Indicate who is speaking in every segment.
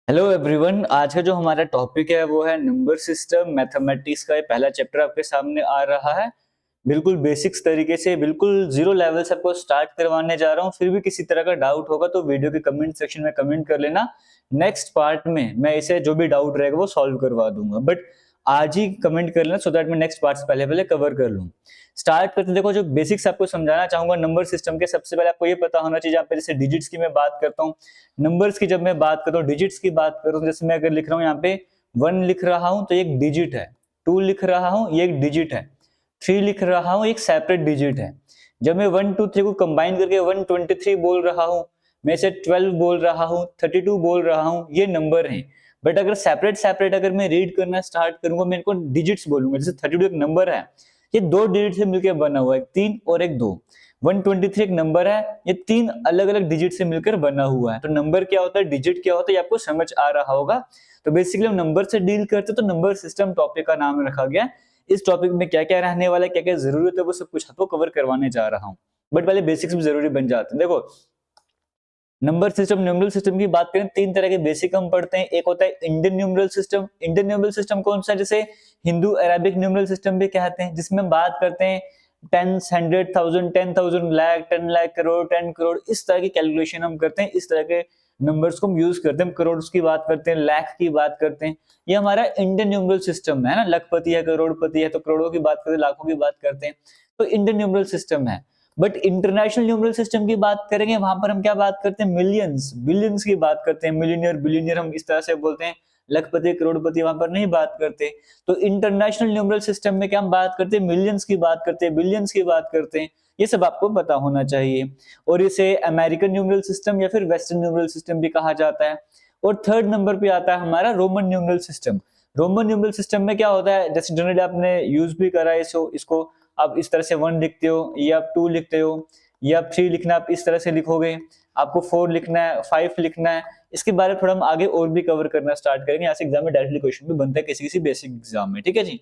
Speaker 1: Hello everyone. आज का जो हमारा टॉपिक है वो है नंबर सिस्टम मैथमेटिक्स का। ये पहला चैप्टर आपके सामने आ रहा है। बिल्कुल बेसिक्स तरीके से, बिल्कुल जीरो लेवल से आपको स्टार्ट करवाने जा रहा हूँ। फिर भी किसी तरह का डाउट होगा तो वीडियो के कमेंट सेक्शन में कमेंट कर लेना। नेक्स्ट पार्ट में मैं इसे जो भी डाउट रहेगा वो सॉल्व करवा दूंगा, बट आज ही कमेंट कर लेना सो दैट मैं नेक्स्ट पार्ट से पहले पहले कवर कर लूँ। स्टार्ट करते देखो, जो बेसिक्स आपको समझाना चाहूंगा नंबर सिस्टम के। सबसे पहले आपको ये पता होना चाहिए, यहाँ पे जैसे डिजिट्स की मैं बात करता हूँ, नंबर्स की जब मैं बात करता हूँ, डिजिट्स की बात करूँ, जैसे मैं अगर लिख रहा हूँ यहाँ पे 1 लिख रहा हूँ तो एक डिजिट है, 2 लिख रहा हूँ ये एक डिजिट है, 3 लिख रहा हूँ एक सेपरेट डिजिट है। जब मैं 1 2 3 को कंबाइन करके 123 बोल रहा हूँ, मैं इसे 12 बोल रहा हूँ, 32 बोल रहा हूँ, ये नंबर है। बट अगर सेपरेट सेपरेट अगर मैं रीड करना स्टार्ट करूंगा, मैं इनको डिजिट्स बोलूंगा। जैसे 32 एक नंबर है, ये दो डिजिट से मिलकर बना हुआ है, 3 और एक 2। 123 एक नंबर है, ये 3 अलग अलग डिजिट से मिलकर बना हुआ है। तो नंबर क्या होता है, डिजिट क्या होता है, ये आपको समझ आ रहा होगा। तो बेसिकली हम नंबर से डील करते हैं, तो नंबर सिस्टम टॉपिक का नाम रखा गया। इस टॉपिक में क्या क्या रहने वाला है, क्या क्या जरूरत है, वो सब कुछ आपको कवर करवाने जा रहा हूँ। बट पहले बेसिक्स भी जरूरी बन जाते हैं। देखो, नंबर सिस्टम, न्यूमरल सिस्टम की बात करें, 3 तरह के बेसिक हम पढ़ते हैं। एक होता है Indian numeral system. Indian numeral system कौन सा है, जिसे हिंदू अरेबिक न्यूमरल सिस्टम भी कहते हैं, जिसमें हम बात करते हैं टेंस, 100,000, 10,000, लाख, 10 लाख, करोड़, 10 करोड़, इस तरह की कैलकुलेशन हम करते हैं। इस तरह के नंबर्स को हम यूज करते हैं। हम करोड़ की बात करते हैं, लाख की बात करते हैं। ये हमारा इंडियन न्यूमरल सिस्टम है ना। लखपति है, करोड़पति है, तो करोड़ों की बात करते हैं, लाखों की बात करते हैं। तो इंडियन न्यूमरल सिस्टम है। बट इंटरनेशनल न्यूमरल सिस्टम की बात करेंगे, वहां पर हम क्या बात करते हैं, मिलियंस, बिलियंस की बात करते हैं। मिलीनियर, बिलियनियर हम इस तरह से बोलते हैं। लखपति, करोड़पति वहां पर नहीं बात करते। तो इंटरनेशनल न्यूमरल सिस्टम में क्या हम बात करते हैं, मिलियंस की बात करते हैं, बिलियंस की बात करते हैं। ये सब आपको पता होना चाहिए। और इसे अमेरिकन न्यूमरल सिस्टम या फिर वेस्टर्न न्यूमरल सिस्टम भी कहा जाता है। और थर्ड नंबर पे आता है हमारा Roman numeral system. Roman numeral system में क्या होता है, जैसे जनरली आपने यूज भी करा है इसको आप इस तरह से 1 लिखते हो, या आप 2 लिखते हो, या आप 3 लिखना आप इस तरह से लिखोगे। आपको 4 लिखना है, 5 लिखना है। इसके बारे में थोड़ा हम आगे और भी कवर करना स्टार्ट करेंगे। यहाँ से एग्जाम में डायरेक्टली क्वेश्चन भी बनता है किसी किसी बेसिक एग्जाम में, ठीक है जी।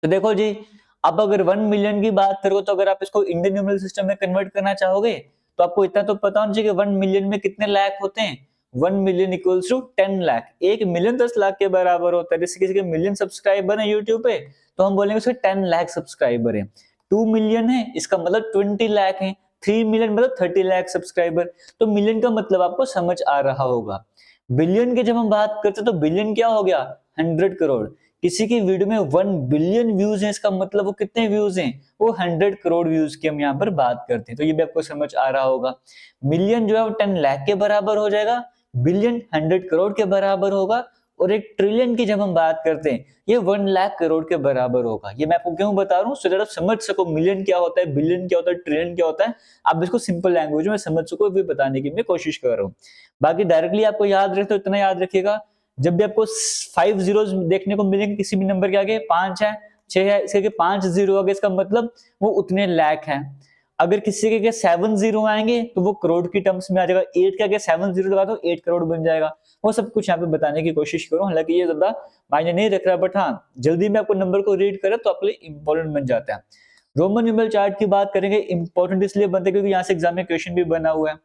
Speaker 1: तो देखो जी, अब अगर 1 मिलियन की बात करो, तो अगर आप इसको इंडियन न्यूमरल सिस्टम में कन्वर्ट करना चाहोगे, तो आपको इतना तो पता होना चाहिए कि 1 मिलियन में कितने लाख होते हैं। 1 million equals to 10 lakh. 1 million 10 lakh के बराबर होता है। जैसे किसी के मिलियन सब्सक्राइबर है यूट्यूब पे, तो हम बोलेंगे उसके 10 लाख सब्सक्राइबर है। 2 मिलियन है, इसका मतलब 20 लाख है। 3 मिलियन मतलब 30 लाख सब्सक्राइबर। तो मिलियन का मतलब आपको समझ आ रहा होगा। बिलियन की जब हम बात करते हैं, तो बिलियन क्या हो गया, 100 करोड़। किसी की वीडियो में 1 बिलियन व्यूज हैं, इसका मतलब वो कितने व्यूज हैं, वो 100 करोड़ व्यूज की हम यहाँ पर बात करते हैं। तो ये भी आपको समझ आ रहा होगा। मिलियन जो है वो 10 लाख के बराबर हो जाएगा, बिलियन 100 करोड़ के बराबर होगा। और एक ट्रिलियन की जब हम बात करते हैं, ये 1 लाख करोड़ के बराबर होगा। ये मैं आपको क्यों बता रहा हूँ, सो दैट आप समझ सको मिलियन क्या होता है, बिलियन क्या होता है, ट्रिलियन क्या होता है। आप इसको सिंपल लैंग्वेज में समझ सको, भी बताने की मैं कोशिश कर रहा हूँ। बाकी डायरेक्टली आपको याद रहे तो इतना याद रखिएगा, जब भी आपको 5 जीरोस देखने को मिलेंगे किसी भी नंबर के आगे, 5 है, 6 है, इसके आगे 5 जीरो आगे, इसका मतलब वो उतने लाख है। अगर किसी के आगे 7 जीरो आएंगे तो वो करोड़ की टर्म्स में आ जाएगा। 8 के आगे 7 जीरो लगा दो, 8 करोड़ बन जाएगा। वो सब कुछ यहाँ पे बताने की कोशिश करो, हालांकि ये ज्यादा मायने नहीं रख रहा, बट हाँ, जल्दी में आपको नंबर को रीड करे तो आपके लिए इंपॉर्टेंट बन जाता है। रोमन न्यूमेरल चार्ट की बात करेंगे, इंपॉर्टेंट इसलिए बनता है क्योंकि यहाँ से एग्जाम में क्वेश्चन भी बना हुआ है।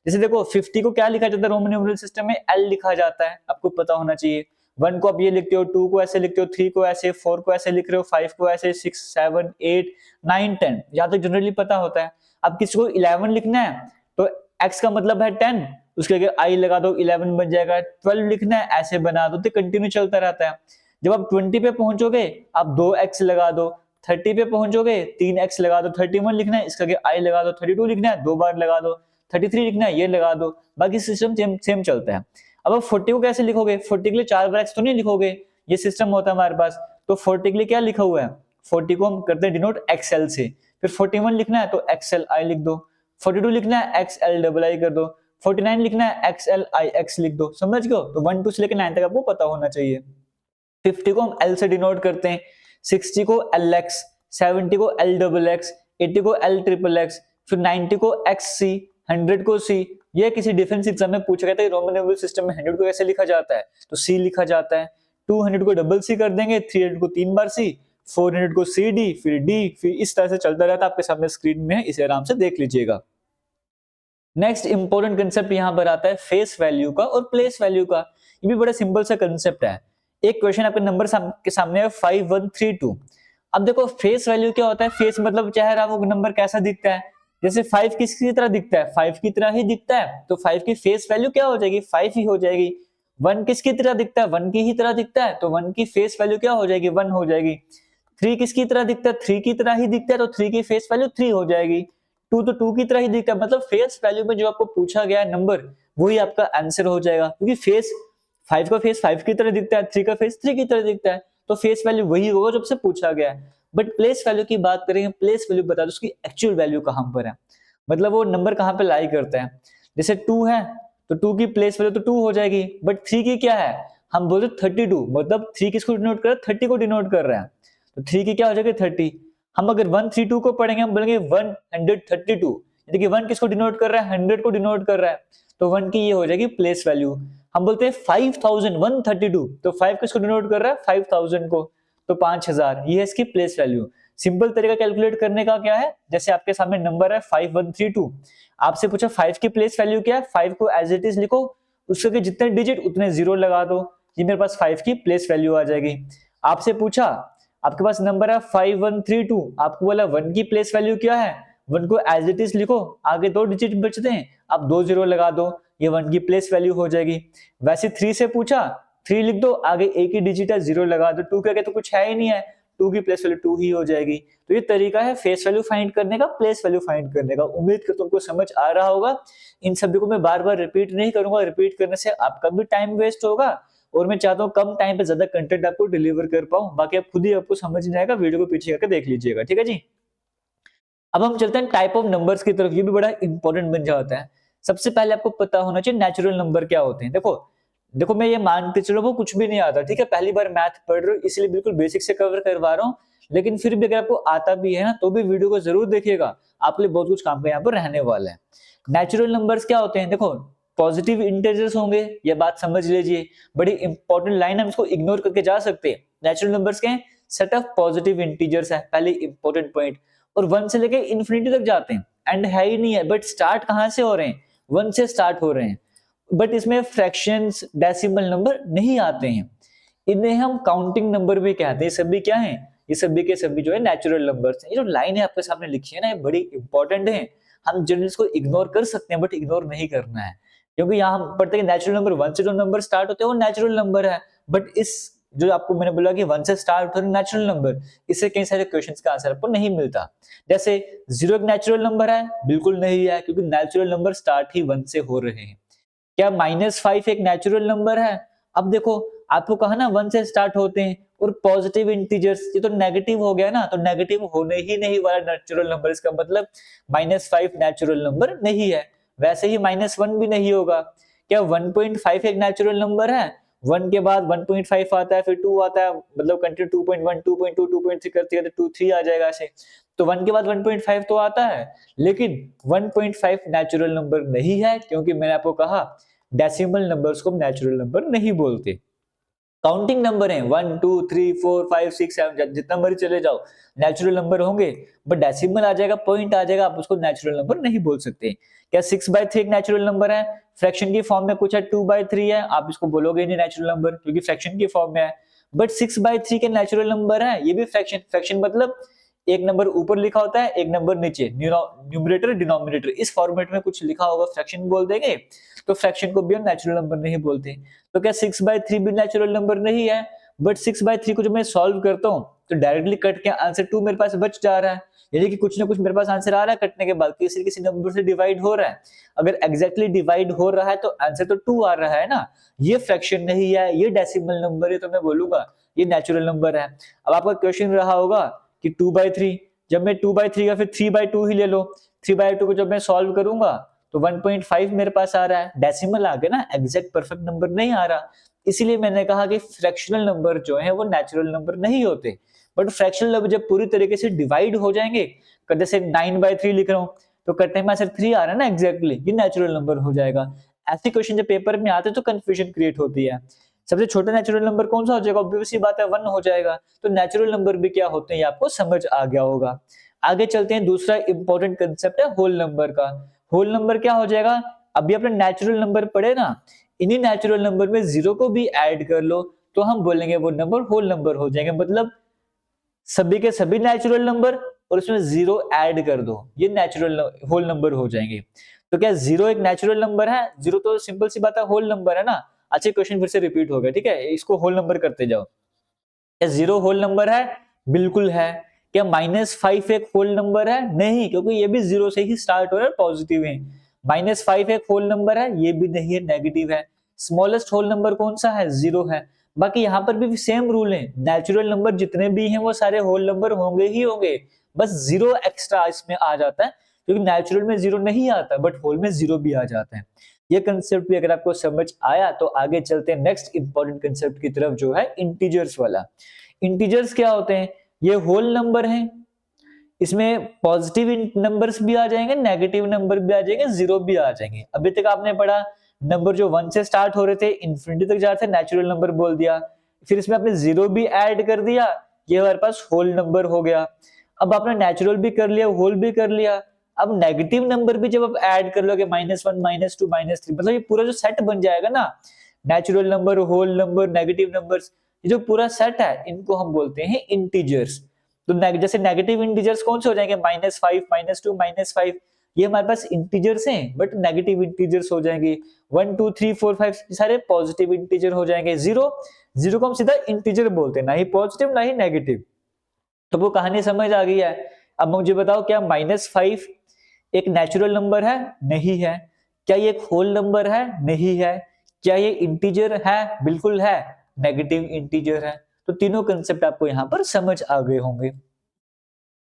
Speaker 1: जैसे देखो, 50 को क्या लिखा जाता है रोमन न्यूमेरल सिस्टम में, एल लिखा जाता है, आपको पता होना चाहिए। 1 को आप ये लिखते हो, 2 को ऐसे लिखते हो, 3 को ऐसे, 4 को ऐसे लिख रहे हो, 5 को ऐसे, 6 7 8 9 10, यहाँ तक जनरली पता होता है। अब किसी को 11 लिखना है, तो x का मतलब है 10, उसके आगे i लगा दो, 11 बन जाएगा। 12 लिखना है, ऐसे बना दो, तो कंटिन्यू चलता रहता है। जब आप 20 पे पहुंचोगे, आप 2x लगा दो। 30 पे पहुंचोगे, 3x लगा दो। 31 लिखना है, इसका i लगा दो। 32 लिखना है, 2 बार लगा दो। 33 लिखना है, ये लगा दो। बाकी सिस्टम सेम चलता है। अब आप 40 को कैसे लिखोगे, 40 के लिए 4 बार x तो नहीं लिखोगे, ये सिस्टम होता है हमारे पास। तो 40 के लिए क्या लिखा हुआ है, 40 को हम करते हैं डिनोट XL से। फिर 41 लिखना है तो XLI लिख दो। 42 लिखना है, XLII कर दो। 49 लिखना है, XLIX लिख दो। समझ गए? तो 1 2 से लेकर 9 तक आपको पता होना चाहिए। 50 को हम L से डिनोट करते हैं, 60 को LX, 70 को LXX, 80 को LXXX, फिर 90 को XC, 100 को C। ये किसी डिफेंस एग्जाम में पूछा गया था, रोमन न्यूमेरल सिस्टम में 100 को कैसे लिखा जाता है, तो C लिखा जाता है। 200 को डबल C कर देंगे, 300 को 3 बार C, 400 को CD, फिर D, फिर इस तरह से चलता रहता है। आपके सामने स्क्रीन में है, इसे आराम से देख लीजिएगा। नेक्स्ट इंपॉर्टेंट कंसेप्ट यहाँ पर आता है फेस वैल्यू का और प्लेस वैल्यू का। ये भी बड़ा सिंपल सा कंसेप्ट है। एक क्वेश्चन आपके नंबर के सामने है 5132। अब देखो फेस वैल्यू क्या होता है, फेस मतलब चेहरा, वो नंबर कैसा दिखता है। जैसे 5 किसकी तरह दिखता है, 5 की तरह ही दिखता है, तो 5 की फेस वैल्यू क्या हो जाएगी, 5 ही हो जाएगी। 1 किसकी तरह दिखता है, 1 की ही तरह दिखता है, तो 1 की फेस वैल्यू क्या हो जाएगी, 1 हो जाएगी। 3 किसकी तरह दिखता है, 3 की तरह ही दिखता है, तो 3 की फेस वैल्यू 3 हो जाएगी। 2 तो 2 की तरह ही दिखता है, मतलब फेस वैल्यू में जो आपको पूछा गया है नंबर, वही आपका आंसर हो जाएगा, क्योंकि फेस 5 का फेस 5 की तरह दिखता है, 3 का फेस 3 की तरह दिखता है, तो फेस वैल्यू वही होगा जो आपसे पूछा गया है। बट प्लेस वैल्यू की बात करेंगे, प्लेस वैल्यू बता दो उसकी एक्चुअल वैल्यू कहां पर है, मतलब वो नंबर कहां पे लाई करता है। जैसे 2 है तो 2 की प्लेस वैल्यू तो 2 हो जाएगी, बट 3 की क्या है, हम बोलते 32, मतलब 3 किसको डिनोट कर रहा है, 30 को डिनोट कर रहा है, तो 3 की क्या हो जाएगी 30। हम अगर 132 को पढ़ेंगे, हम बोलेंगे 132, देखिए 1 किसको डिनोट कर रहा है, 100 को डिनोट कर रहा है, तो 1 की ये हो जाएगी प्लेस वैल्यू। हम बोलते हैं 5132, तो 5 किसको डिनोट कर रहा है, 5000 को, तो 5000, ये है इसकी प्लेस वैल्यू। सिंपल तरीका कैलकुलेट करने का क्या है, जैसे आपके सामने नंबर है 5132, आपसे पूछा 5 की प्लेस वैल्यू क्या है, 5 को एज इट इज लिखो, उसके जितने डिजिट उतने जीरो लगा दो, ये मेरे पास 5 की प्लेस वैल्यू आ जाएगी। आपसे पूछा, आपके पास नंबर है 5132, आपको बोला 1 की प्लेस वैल्यू क्या है, 1 को एज इट इज लिखो, आगे 2 डिजिट बचते हैं, आप 2 जीरो लगा दो, ये 1 की प्लेस वैल्यू हो जाएगी। वैसे 3 से पूछा, 3 लिख दो, आगे एक ही डिजिट है, जीरो लगा दो, 2 के आगे तो कुछ है ही नहीं है, 2 की प्लेस वैल्यू 2 ही हो जाएगी। तो ये तरीका है फेस वैल्यू फाइंड करने का, प्लेस वैल्यू फाइंड करने का। उम्मीद करता हूं तुमको समझ आ रहा होगा। इन सभी को मैं बार बार रिपीट नहीं करूंगा, रिपीट करने से आपका भी टाइम वेस्ट होगा, और मैं चाहता हूँ कम टाइम पे ज्यादा कंटेंट आपको डिलीवर कर पाऊं। बाकी आप खुद ही आपको समझ नहीं आएगा, वीडियो को पीछे करके देख लीजिएगा, ठीक है जी। अब हम चलते हैं टाइप ऑफ नंबर्स की तरफ, ये भी बड़ा इंपॉर्टेंट बन जाता है। सबसे पहले आपको पता होना चाहिए नेचुरल नंबर क्या होते हैं। देखो देखो मैं ये मानते चलो वो कुछ भी नहीं आता, ठीक है, पहली बार मैथ पढ़ रहे हो इसलिए बिल्कुल बेसिक से कवर करवा रहा हूँ, लेकिन फिर भी अगर आपको आता भी है ना, तो भी वीडियो को जरूर देखिएगा, आपके लिए बहुत कुछ काम का यहाँ पर रहने वाला है। नेचुरल नंबर्स क्या होते हैं, देखो पॉजिटिव इंटीजर्स होंगे, ये बात समझ लीजिए, बड़ी इंपॉर्टेंट लाइन, हम इसको इग्नोर करके जा सकते हैं। नेचुरल नंबर्स के सेट ऑफ पॉजिटिव इंटीजर्स है, पहले इंपॉर्टेंट पॉइंट, और 1 से लेके इन्फिनिटी तक जाते हैं, एंड है ही नहीं है, बट स्टार्ट कहां से हो रहे हैं, 1 से स्टार्ट हो रहे हैं, बट इसमें फ्रैक्शंस डेसिमल नंबर नहीं आते हैं, इन्हें हम काउंटिंग नंबर भी कहते हैं। ये सभी क्या है, ये सभी के सभी जो है नेचुरल नंबर्स हैं। ये जो लाइन है आपके सामने लिखी है ना, ये बड़ी इंपॉर्टेंट है, हम जनरल इसको इग्नोर कर सकते हैं, बट इग्नोर नहीं करना है, क्योंकि यहाँ हम पढ़ते हैं नेचुरल नंबर 1 से जो नंबर स्टार्ट होते हैं वो नेचुरल नंबर है, बट इस जो आपको मैंने बोला कि 1 से स्टार्ट होते हैं नेचुरल नंबर, इससे कई सारे क्वेश्चंस का आंसर आपको नहीं मिलता। जैसे 0 एक नेचुरल नंबर है, बिल्कुल नहीं है, क्योंकि नेचुरल नंबर स्टार्ट ही 1 से हो रहे हैं। क्या -5 एक नेचुरल नंबर है, अब देखो आपको कहा ना 1 से स्टार्ट होते हैं, और पॉजिटिव इंटीजर्स ये तो नेगेटिव हो गया ना, तो नेगेटिव होने ही नहीं वाला नेचुरल नंबर, इसका मतलब -5 नेचुरल नंबर नहीं है। वैसे ही -1 भी नहीं होगा। क्या 1.5 एक नेचुरल नंबर है, 1 के बाद 1.5 आता है, फिर 2 आता है, मतलब कंटिन्यू 2.1 2.2 2.3 करते करते 2 3 आ जाएगा ऐसे, तो 1 के बाद 1.5 तो आता है, लेकिन 1.5 नेचुरल नंबर नहीं है, क्योंकि मैंने आपको कहा डेसिमल नंबर्स को नेचुरल नंबर नहीं बोलते। काउंटिंग नंबर है 1 2 3 4 5 6 7, जितना मर्जी चले जाओ नेचुरल नंबर होंगे, बट डेसिमल आ जाएगा, पॉइंट आ जाएगा, आप उसको नेचुरल नंबर नहीं बोल सकते। क्या 6/3 एक नेचुरल नंबर है, फ्रैक्शन की फॉर्म में कुछ है 2/3 है, आप इसको बोलोगे नहीं नेचुरल नंबर, क्योंकि फ्रैक्शन की फॉर्म में है। बट 6/3 के नेचुरल नंबर है, ये भी फ्रैक्शन, फ्रैक्शन मतलब एक नंबर ऊपर लिखा होता है, एक नंबर नीचे, न्यूमरेटर डिनोमिनेटर, इस फॉर्मेट में कुछ लिखा होगा, फ्रैक्शन बोल देंगे, तो फ्रैक्शन को भी हम नेचुरल नंबर नहीं बोलते। तो क्या 6/3 भी नेचुरल नंबर नहीं है, बट 6/3 को जब मैं सॉल्व करता हूँ तो डायरेक्टली कट के आंसर 2 मेरे पास बच जा रहा है, यानी कि कुछ ना कुछ मेरे पास आंसर आ रहा है कटने के बाद, किसी किसी नंबर से डिवाइड हो रहा है। अगर एग्जैक्टली डिवाइड हो रहा है तो आंसर तो 2 आ रहा है ना, ये फ्रैक्शन नहीं है, ये डेसिमल नंबर है, तो मैं बोलूंगा ये नेचुरल नंबर है। अब आपका क्वेश्चन रहा होगा कि 2/3, जब मैं 2/3 का फिर 3/2 ही ले लो, 3/2 को जब मैं सॉल्व करूंगा तो 1.5 मेरे पास आ रहा है, डेसिमल आ गया ना, एग्जैक्ट परफेक्ट नंबर नहीं आ रहा। इसीलिए मैंने कहा कि फ्रैक्शनल नंबर जो है वो नेचुरल नंबर नहीं होते, बट फ्रैक्शनल नंबर जब पूरी तरीके से डिवाइड हो जाएंगे, जैसे 9/3 लिख रहा हूँ तो कटने में आंसर 3 आ रहा है ना, एग्जैक्टली ये नेचुरल नंबर हो जाएगा। ऐसे क्वेश्चन जब पेपर में आते तो कंफ्यूजन क्रिएट होती है। सबसे छोटा नेचुरल नंबर कौन सा हो जाएगा, ऑब्वियस सी बात है 1 हो जाएगा। तो नेचुरल नंबर भी क्या होते हैं ये आपको समझ आ गया होगा। आगे चलते हैं, दूसरा इंपॉर्टेंट कंसेप्ट है होल नंबर का। होल नंबर क्या हो जाएगा, अभी अपने नेचुरल नंबर पढ़े ना, इन्हीं नेचुरल नंबर में जीरो को भी ऐड कर लो तो हम बोलेंगे वो नंबर होल नंबर हो जाएंगे। मतलब सभी के सभी नेचुरल नंबर और उसमें जीरो ऐड कर दो, ये नेचुरल होल नंबर हो जाएंगे। तो क्या जीरो एक नेचुरल नंबर है? जीरो तो सिंपल सी बात है होल नंबर है ना। अच्छा क्वेश्चन फिर से रिपीट हो गया, ठीक है, इसको होल नंबर करते जाओ। क्या जीरो होल नंबर है? बिल्कुल है। क्या -5 एक होल नंबर है? नहीं, क्योंकि ये भी जीरो से ही स्टार्ट हो रहा है, पॉजिटिव है। -5 एक होल नंबर है? ये भी नहीं है, नेगेटिव है। स्मॉलेस्ट होल नंबर कौन सा है? जीरो है। बाकी यहाँ पर भी सेम रूल है, नेचुरल नंबर जितने भी हैं वो सारे होल नंबर होंगे ही होंगे, बस जीरो एक्स्ट्रा इसमें आ जाता है, क्योंकि नेचुरल में जीरो नहीं आता बट होल में जीरो भी आ जाता है। ये कंसेप्ट भी अगर आपको समझ आया तो आगे चलते हैं नेक्स्ट इंपॉर्टेंट कंसेप्ट की तरफ, जो है इंटीजर्स वाला। इंटीजर्स क्या होते हैं? ये होल नंबर हैं, इसमें पॉजिटिव नंबर्स भी आ जाएंगे, नेगेटिव नंबर भी आ जाएंगे, जीरो भी आ जाएंगे। अभी तक आपने पढ़ा नंबर जो 1 से स्टार्ट हो रहे थे इंफिनिटी तक जा रहे थे, नेचुरल नंबर बोल दिया, फिर इसमें आपने जीरो भी ऐड कर दिया, ये हमारे पास होल नंबर हो गया। अब आपने नेचुरल भी कर लिया, होल भी कर लिया, अब नेगेटिव नंबर भी जब आप ऐड कर लोगे, -1 -2 -3, मतलब ये पूरा जो सेट बन जाएगा ना, natural number, whole number, negative numbers, ये जो पूरा सेट है इनको हम बोलते हैं इंटीजर्स। तो जैसे नेगेटिव इंटीजर्स कौन से हो जाएंगे? -5 -2 -5, ये हमारे पास इंटीजर्स हैं बट नेगेटिव इंटीजर्स हो जाएंगे। 1 2 3 4 5 सारे पॉजिटिव इंटीजर हो जाएंगे। जीरो को हम सीधा इंटीजर बोलते हैं, ना ही पॉजिटिव ना ही नेगेटिव। तो वो कहानी समझ आ गई है। अब मुझे बताओ, क्या -5 एक नेचुरल नंबर है? नहीं है। क्या ये एक होल नंबर है? नहीं है। क्या ये इंटीजर है? बिल्कुल है, नेगेटिव इंटीजर है। तो तीनों कंसेप्ट आपको यहां पर समझ आ गए होंगे।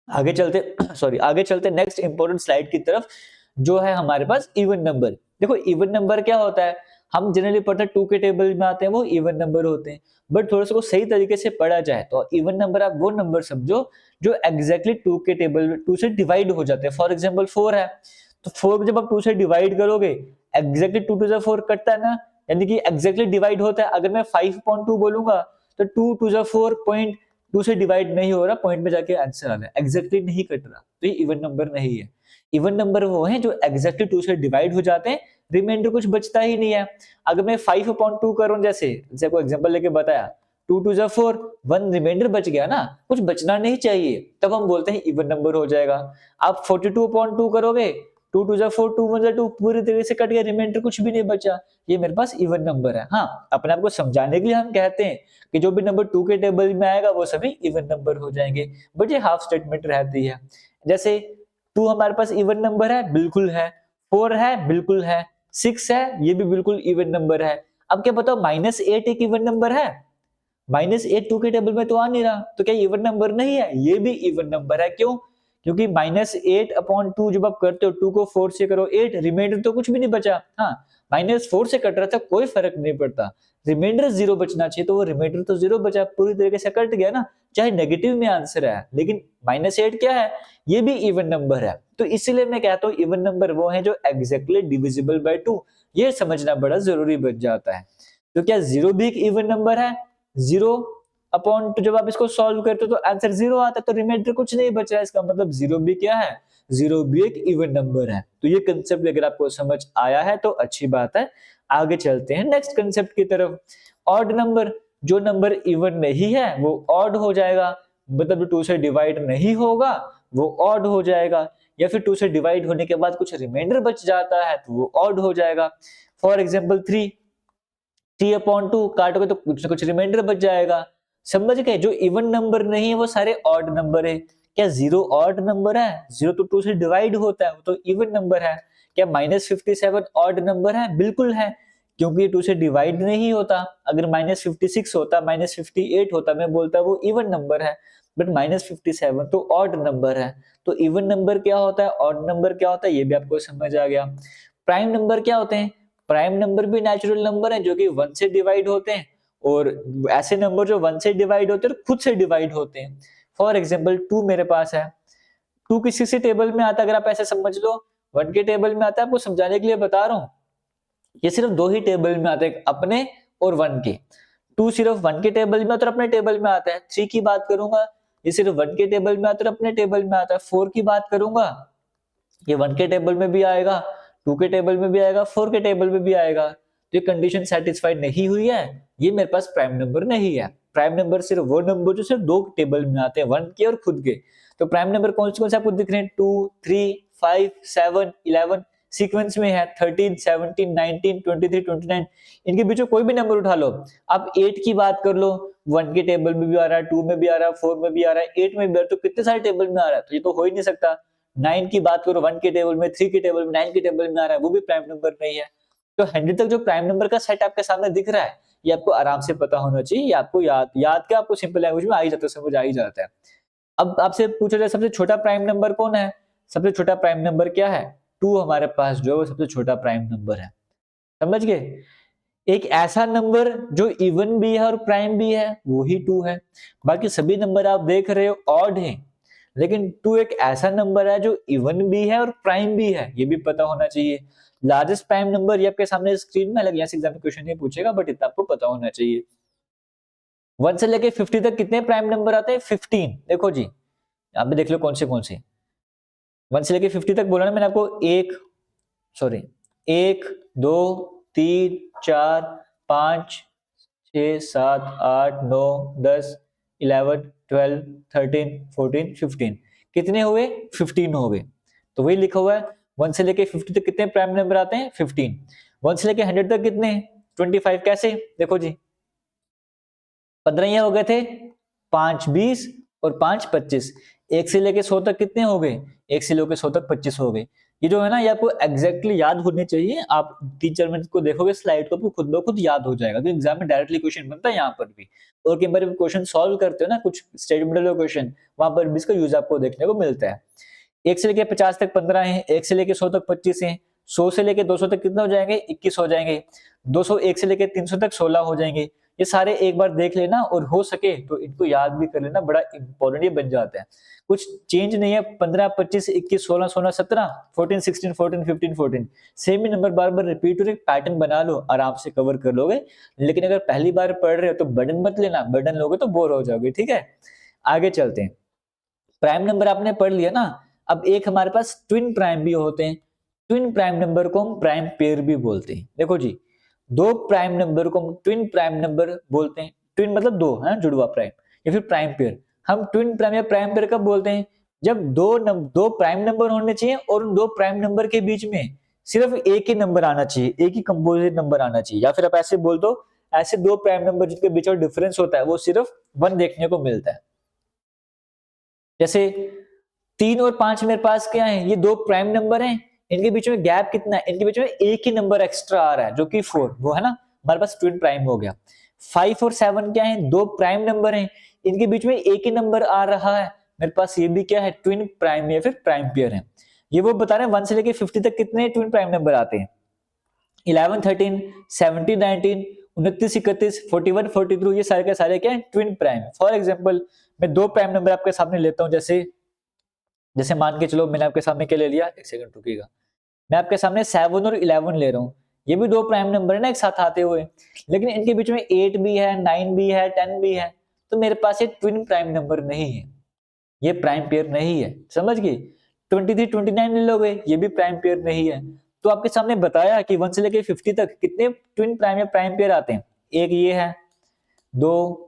Speaker 1: आगे चलते आगे चलते नेक्स्ट इंपॉर्टेंट स्लाइड की तरफ, जो है हमारे पास इवन नंबर। देखो इवन नंबर क्या होता है, हम जनरली पढ़ते हैं 2 के टेबल में आते हैं वो इवन नंबर होते हैं, बट थोड़ा सा को सही तरीके से पढ़ा जाए तो इवन नंबर आप वो नंबर समझो जो एग्जैक्टली 2 के टेबल 2 से डिवाइड हो जाते हैं। फॉर एग्जांपल 4 है, तो 4 को जब आप 2 से डिवाइड करोगे, एग्जैक्टली 2 टू 4 कटता है ना, यानी कि एग्जैक्टली डिवाइड होता है। अगर मैं 5.2 बोलूंगा तो 2 टू 4 2 से डिवाइड नहीं हो रहा, पॉइंट में जाके आंसर आ रहा है, एग्जैक्टली नहीं कट रहा, तो ये इवन नंबर नहीं है। इवन नंबर वो है जो एग्जैक्टली 2 से डिवाइड हो जाते हैं, रिमाइंडर कुछ बचता ही नहीं है। अगर मैं 5.2 करूं, जैसे कोई एग्जांपल लेके बताया, 2 टू 4 1 रिमाइंडर बच गया ना, कुछ बचना नहीं चाहिए, तब हम बोलते हैं इवन नंबर हो जाएगा। आप 42.2 करोगे, 2 टू 4 2 1 2 पूरी तरीके से कट गया, रिमाइंडर कुछ भी नहीं बचा, ये मेरे पास इवन नंबर है। हाँ, अपने आप को समझाने के लिए हम कहते हैं कि जो भी नंबर 2 के टेबल में आएगा वो सभी इवन नंबर हो जाएंगे, बट ये हाफ स्टेटमेंट रहती है। जैसे 2 हमारे पास इवन नंबर है, बिल्कुल है। 4 है, बिल्कुल है। 6 है, ये भी बिल्कुल इवन नंबर है। अब क्या बताओ, -8 एक इवन नंबर है? -8 2 के टेबल में तो आ नहीं रहा, तो क्या इवन नंबर नहीं है? ये भी इवन नंबर है। क्यों? क्योंकि -8/2 जब आप करते हो, 2 को 4 से करो 8, रिमाइंडर तो कुछ भी नहीं बचा। हाँ, -4 से कट रहा था, कोई फर्क नहीं पड़ता, रिमाइंडर 0 बचना चाहिए, तो वो रिमाइंडर तो 0 बचा, पूरी तरीके से कट गया ना, चाहे नेगेटिव में आंसर है। लेकिन -8 क्या है? ये भी इवन नंबर है। तो इसीलिए मैं कहता हूँ इवन नंबर वो है जो एग्जैक्टली डिविजिबल बाय 2, ये समझना बड़ा जरूरी बन जाता है। तो क्या 0 भी एक इवन नंबर है? 0/2 जब आप इसको सॉल्व करते हो तो आंसर 0 आता है, तो रिमाइंडर कुछ नहीं बचा है, इसका मतलब 0 भी क्या है? 0 भी एक इवन नंबर है। तो ये कंसेप्ट अगर आपको समझ आया है तो अच्छी बात है। आगे चलते हैं नेक्स्ट कंसेप्ट की तरफ। ऑड नंबर, जो नंबर इवन नहीं है वो ऑड हो जाएगा, मतलब 2 से डिवाइड नहीं होगा वो ऑड हो जाएगा, या फिर 2 से डिवाइड होने के बाद कुछ रिमाइंडर बच जाता है तो वो ऑड हो जाएगा। फॉर एग्जाम्पल 3/2 काटोगे तो कुछ ना कुछ रिमाइंडर बच जाएगा। समझ गए? जो इवन नंबर नहीं है वो सारे ऑड नंबर है। क्या 0 ऑड नंबर है? 0 तो 2 से डिवाइड होता है, वो तो इवन नंबर है। क्या -57 ऑड नंबर है? बिल्कुल है, क्योंकि ये 2 से डिवाइड नहीं होता। अगर -56 होता, -58 होता, मैं बोलता वो इवन नंबर है, बट -57 तो ऑड नंबर है। तो इवन नंबर क्या होता है, ऑड नंबर क्या होता है, ये भी आपको समझ आ गया। प्राइम नंबर क्या होते हैं? प्राइम नंबर भी नेचुरल नंबर है जो कि 1 से डिवाइड होते हैं, और ऐसे नंबर जो 1 से डिवाइड होते हैं और खुद से डिवाइड होते हैं। फॉर एग्जांपल 2 मेरे पास है, 2 किसी से टेबल में आता है, अगर आप ऐसे समझ लो 1 के टेबल में आता है, आपको समझाने के लिए बता रहा हूँ। ये सिर्फ 2 ही टेबल में आते हैं, अपने और 1 के। 2 सिर्फ 1 के टेबल में आता है और अपने टेबल में आता है। 3 की बात करूंगा, ये सिर्फ 1 के टेबल में आता है और अपने टेबल में आता है। 4 की बात करूंगा, ये 1 के टेबल में भी आएगा, 2 के टेबल में भी आएगा, 4 के टेबल में भी आएगा। तो ये कंडीशन सेटिस्फाइड नहीं हुई है, ये मेरे पास प्राइम नंबर नहीं है। प्राइम नंबर सिर्फ वो नंबर जो सिर्फ 2 टेबल में आते हैं, 1 के और खुद के। तो प्राइम नंबर कौन से आपको दिख रहे हैं? 2, 3, 5, 7, 11 सीक्वेंस में है, 13, 17, 19, 23, 29। इनके बीच में कोई भी नंबर उठा लो। आप 8 की बात कर लो, 1 के टेबल में भी आ रहा है, 2 में भी आ रहा है, 4 में भी आ रहा है, 8 में भी आ रहा है, तो कितने सारे टेबल में आ रहा है? तो ये तो हो ही नहीं सकता। 9 की बात करो, 1 के टेबल में, 3 के टेबल में, 9 के टेबल में आ रहा है, वो भी प्राइम नंबर नहीं है। तो 100 तक जो प्राइम नंबर का सेट आपके सामने दिख रहा है, ये आपको आराम से पता होना चाहिए। ये आपको याद क्या, आपको सिंपल लैंग्वेज में आ ही जाता है, समझ आ ही जाता है। अब आपसे पूछा जाए सबसे छोटा प्राइम नंबर कौन है? सबसे छोटा प्राइम नंबर क्या है? 2 हमारे पास जो है वो सबसे छोटा प्राइम नंबर है। समझ गए? एक ऐसा नंबर जो इवन भी है और प्राइम भी है, वो ही 2 है। बाकी सभी नंबर आप देख रहे हो ऑड हैं, लेकिन 2 एक ऐसा नंबर है जो इवन भी है और प्राइम भी है, ये भी पता होना चाहिए। लार्जेस्ट प्राइम नंबर ये आपके सामने स्क्रीन में अलग यहाँ से एग्जाम में क्वेश्चन नहीं पूछेगा, बट इतना आपको पता होना चाहिए। 1 से लेके 50 तक कितने प्राइम नंबर आते हैं? 15। देखो जी, यहाँ पे देख लो कौन से 1 से लेके 50 तक बोला ना मैंने आपको। 1, 2, 3, 4, 5, 6, 7, 8, 9, 10, 11, 12, 13, 14, 15। कितने हुए? 15 हो गए। तो वही लिखा हुआ है, 1 से लेके 50 तक कितने प्राइम नंबर आते हैं? 15। 1 से लेके 100 तक कितने? 25। कैसे? देखो जी, 15 हो गए थे, 5 20 और 5 25। 1 से लेके 100 तक कितने हो गए? 1 से लेके 100 तक 25 हो गए। ये जो है ना, ये आपको एग्जैक्टली याद होने चाहिए। आप 3-4 मिनट को देखोगे स्लाइड को, आपको खुद ब खुद याद हो जाएगा। तो एग्जाम में डायरेक्टली क्वेश्चन बनता है यहाँ पर भी। और कई बार क्वेश्चन सॉल्व करते हो ना, कुछ स्टेटमेंट क्वेश्चन, वहां पर भी इसका यूज आपको देखने को मिलता है। 1 से लेके 50 तक 15 है, 1 से लेके 100 तक 25 है, 100 से लेके 200 तक कितने हो जाएंगे? 21 हो जाएंगे। 201 से लेके 300 तक 16 हो जाएंगे। ये सारे एक बार देख लेना, और हो सके तो इनको याद भी कर लेना, बड़ा इंपॉर्टेंट ये बन जाता है। कुछ चेंज नहीं है। 15, 25, 21, 16, 16, 17, 14, 16, 14, 15, 14, सेम ही नंबर बार बार रिपीट हो, एक पैटर्न बना लो, आराम से कवर कर लोगे। लेकिन अगर पहली बार पढ़ रहे हो तो बर्डन मत लेना, बर्डन लोगे तो बोर हो जाओगे। ठीक है, आगे चलते हैं। प्राइम नंबर आपने पढ़ लिया ना। अब एक हमारे पास ट्विन प्राइम भी होते हैं। ट्विन प्राइम नंबर को हम प्राइम पेयर भी बोलते हैं। देखो जी, दो प्राइम नंबर को हम ट्विन प्राइम नंबर बोलते हैं। ट्विन मतलब दो है, जुड़वा प्राइम, या फिर प्राइम पेयर। हम ट्विन प्राइम या प्राइम पेयर कब बोलते हैं? जब दो प्राइम नंबर होने चाहिए और उन दो प्राइम नंबर के बीच में सिर्फ एक ही नंबर आना चाहिए, एक ही कंपोजिट नंबर आना चाहिए। या फिर आप ऐसे बोल दो, ऐसे दो प्राइम नंबर जिनके बीच में डिफरेंस होता है वो सिर्फ 1 देखने को मिलता है। जैसे 3 और 5 मेरे पास क्या है? ये दो प्राइम नंबर हैं, इनके बीच में गैप कितना है? इनके बीच में एक ही नंबर एक्स्ट्रा आ रहा है जो कि 4, वो है ना, हमारे पास ट्विन प्राइम हो गया। 5 और 7 क्या है? दो प्राइम नंबर हैं, इनके बीच में एक ही नंबर आ रहा है, मेरे पास ये भी क्या है? ट्विन प्राइम या फिर प्राइम पेयर है। ये वो बता रहे हैं 1 से लेके 50 तक कितने ट्विन प्राइम नंबर आते हैं? 11, 13, 17, 19, 29, 31, 41, 42, ये सारे के सारे क्या है? Twin prime. फॉर एग्जाम्पल, मैं दो प्राइम नंबर आपके सामने लेता हूं। जैसे जैसे मान के चलो, मैंने आपके सामने क्या ले लिया, एक सेकंड रुकिएगा, मैं आपके सामने 7 और 11 ले रहा हूँ। ये भी दो प्राइम नंबर है ना एक साथ आते हुए, लेकिन इनके बीच में 8 भी है, 9 भी है, 10 भी है। तो मेरे पास ये ट्विन प्राइम नंबर नहीं है, ये प्राइम पेयर नहीं है। समझ गई? 23, 29 ले लोगे, ये भी प्राइम पेयर नहीं है। तो आपके सामने बताया कि 1 से लेके 50 तक कितने ट्विन प्राइम या प्राइम पेयर आते हैं। एक ये है, 2,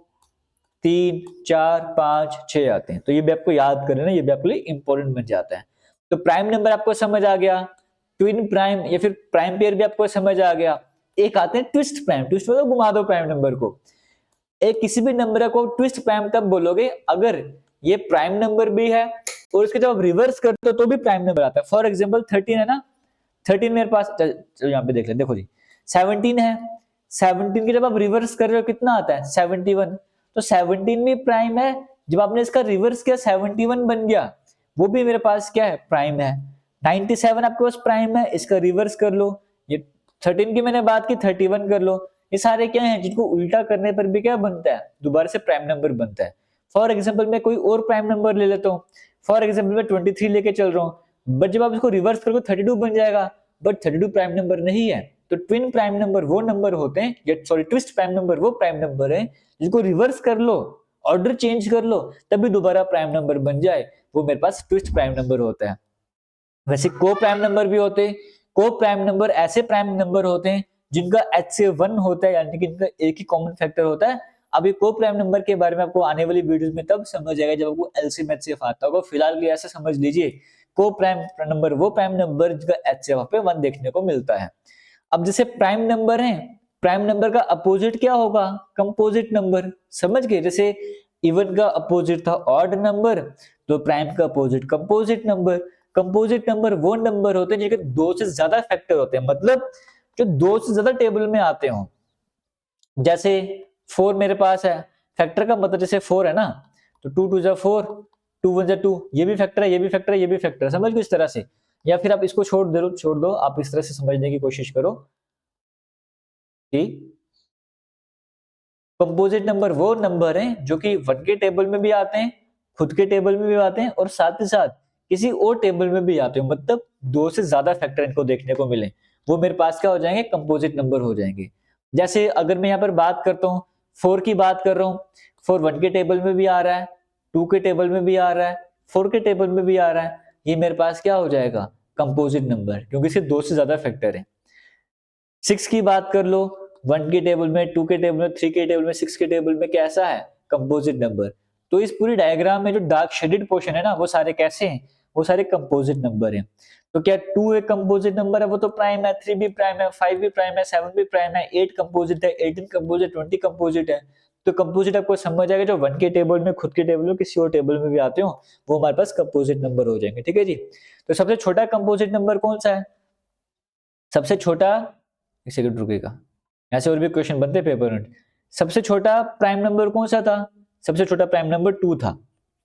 Speaker 1: 3, 4, 5, 6 आते हैं। तो ये भी आपको याद करना, ये भी आपके लिए इंपॉर्टेंट बन जाता है। तो प्राइम नंबर आपको समझ आ गया, ट्विन प्राइम या फिर प्राइम पेयर भी आपको समझ आ गया। एक आते हैं ट्विस्ट प्राइम। ट्विस्ट मतलब घुमा दो प्राइम नंबर को। एक किसी भी नंबर को ट्विस्ट प्राइम तब बोलोगे अगर ये प्राइम नंबर भी है और इसके जब आप रिवर्स करते हो तो भी प्राइम नंबर आता है। फॉर एग्जांपल 13 है ना, 13 मेरे पास, चलो यहाँ पे देख ले, देखो जी 17 है, 17 के जब आप रिवर्स कर रहे हो कितना आता है? 71। तो 17 भी प्राइम है, जब आपने इसका रिवर्स किया 71 बन गया, वो भी मेरे पास क्या है? प्राइम है। 97 आपके पास प्राइम है, इसका रिवर्स कर लो। ये 13 की मैंने बात की, 31 कर लो। ये सारे क्या है जिनको उल्टा करने पर भी क्या बनता है? दोबारा से प्राइम नंबर बनता है। फॉर एग्जाम्पल मैं कोई और प्राइम नंबर ले लेता हूँ। फॉर एग्जाम्पल मैं 23 लेके चल रहा हूँ, बट जब आप इसको रिवर्स करोगे 32 बन जाएगा, बट 32 प्राइम नंबर नहीं है। तो ट्विन प्राइम नंबर वो नंबर होते हैं, सॉरी ट्विस्ट प्राइम नंबर वो प्राइम नंबर है जिसको रिवर्स कर लो, ऑर्डर चेंज कर लो, तभी दोबारा प्राइम नंबर बन जाए, वो मेरे पास ट्विस्ट प्राइम नंबर होता है। वैसे को प्राइम नंबर भी होते हैं। को प्राइम नंबर ऐसे प्राइम नंबर होते हैं जिनका HCF 1 होता है, यानी कि इनका एक ही कॉमन फैक्टर होता है। अभी को प्राइम नंबर के बारे में आपको आने वाली वीडियोस में तब समझ आएगा जब आपको एलसीएम एचसीएफ आता होगा। फिलहाल के लिए ऐसे समझ लीजिए, को प्राइम नंबर वो प्राइम नंबर जिसका HCF पे 1 देखने को मिलता है। अब जैसे प्राइम नंबर है, प्राइम नंबर का अपोजिट क्या होगा? Composite number. समझ गए? जैसे इवन का अपोजिट था ऑड नंबर, तो प्राइम का opposite composite number. Composite number वो नंबर होते हैं जिनके दो से ज्यादा फैक्टर होते हैं, मतलब जो दो से ज्यादा टेबल में आते हो। जैसे 4 मेरे पास है, फैक्टर का मतलब जैसे 4 है ना, तो 2 2 जा 4, 2 1 जा 2, ये भी फैक्टर है, ये भी फैक्टर है, ये भी फैक्टर है। समझ गए इस तरह से? या फिर आप इसको छोड़ दो, आप इस तरह से समझने की कोशिश करो कि कंपोजिट नंबर वो नंबर हैं जो कि 1 के टेबल में भी आते हैं, खुद के टेबल में भी आते हैं, और साथ ही साथ किसी और टेबल में भी आते हो, मतलब दो से ज्यादा फैक्टर इनको देखने को मिले, वो मेरे पास क्या हो जाएंगे? कंपोजिट नंबर हो जाएंगे। जैसे अगर मैं यहाँ पर बात करता हूँ, 4 की बात कर रहा हूँ, 4 1 के टेबल में भी आ रहा है, 2 के टेबल में भी आ रहा है, 4 के टेबल में भी आ रहा है, ये मेरे पास क्या हो जाएगा? कंपोजिट नंबर, क्योंकि इसके दो से ज्यादा फैक्टर है। 6 की बात कर लो, 1 के टेबल में, 2 के टेबल में, 3 के टेबल में, 6 के टेबल में कैसा है? Composite number. तो इस पूरी डायग्राम में जो डार्क शेडेड पोर्शन है ना, वो सारे कैसे हैं? वो सारे कंपोजिट नंबर हैं। तो क्या 2 एक कंपोजिट नंबर है? वो तो प्राइम है, 3 भी प्राइम है, 5 भी प्राइम है, 7 भी प्राइम है, 8 कंपोजिट है, 18 कंपोजिट, 20 कंपोजिट है। तो कंपोजिट आपको समझ आएगा, जो 1 के टेबल में, खुद के टेबल में, किसी और टेबल में भी आते हो, वो हमारे पास कंपोजिट नंबर हो जाएंगे। ठीक है जी। तो सबसे छोटा कंपोजिट नंबर कौन सा है? सबसे छोटा, एक सेकंड रुकेगा, ऐसे और भी क्वेश्चन बनते पेपर में। सबसे छोटा प्राइम नंबर कौन सा था? सबसे छोटा प्राइम नंबर 2 था।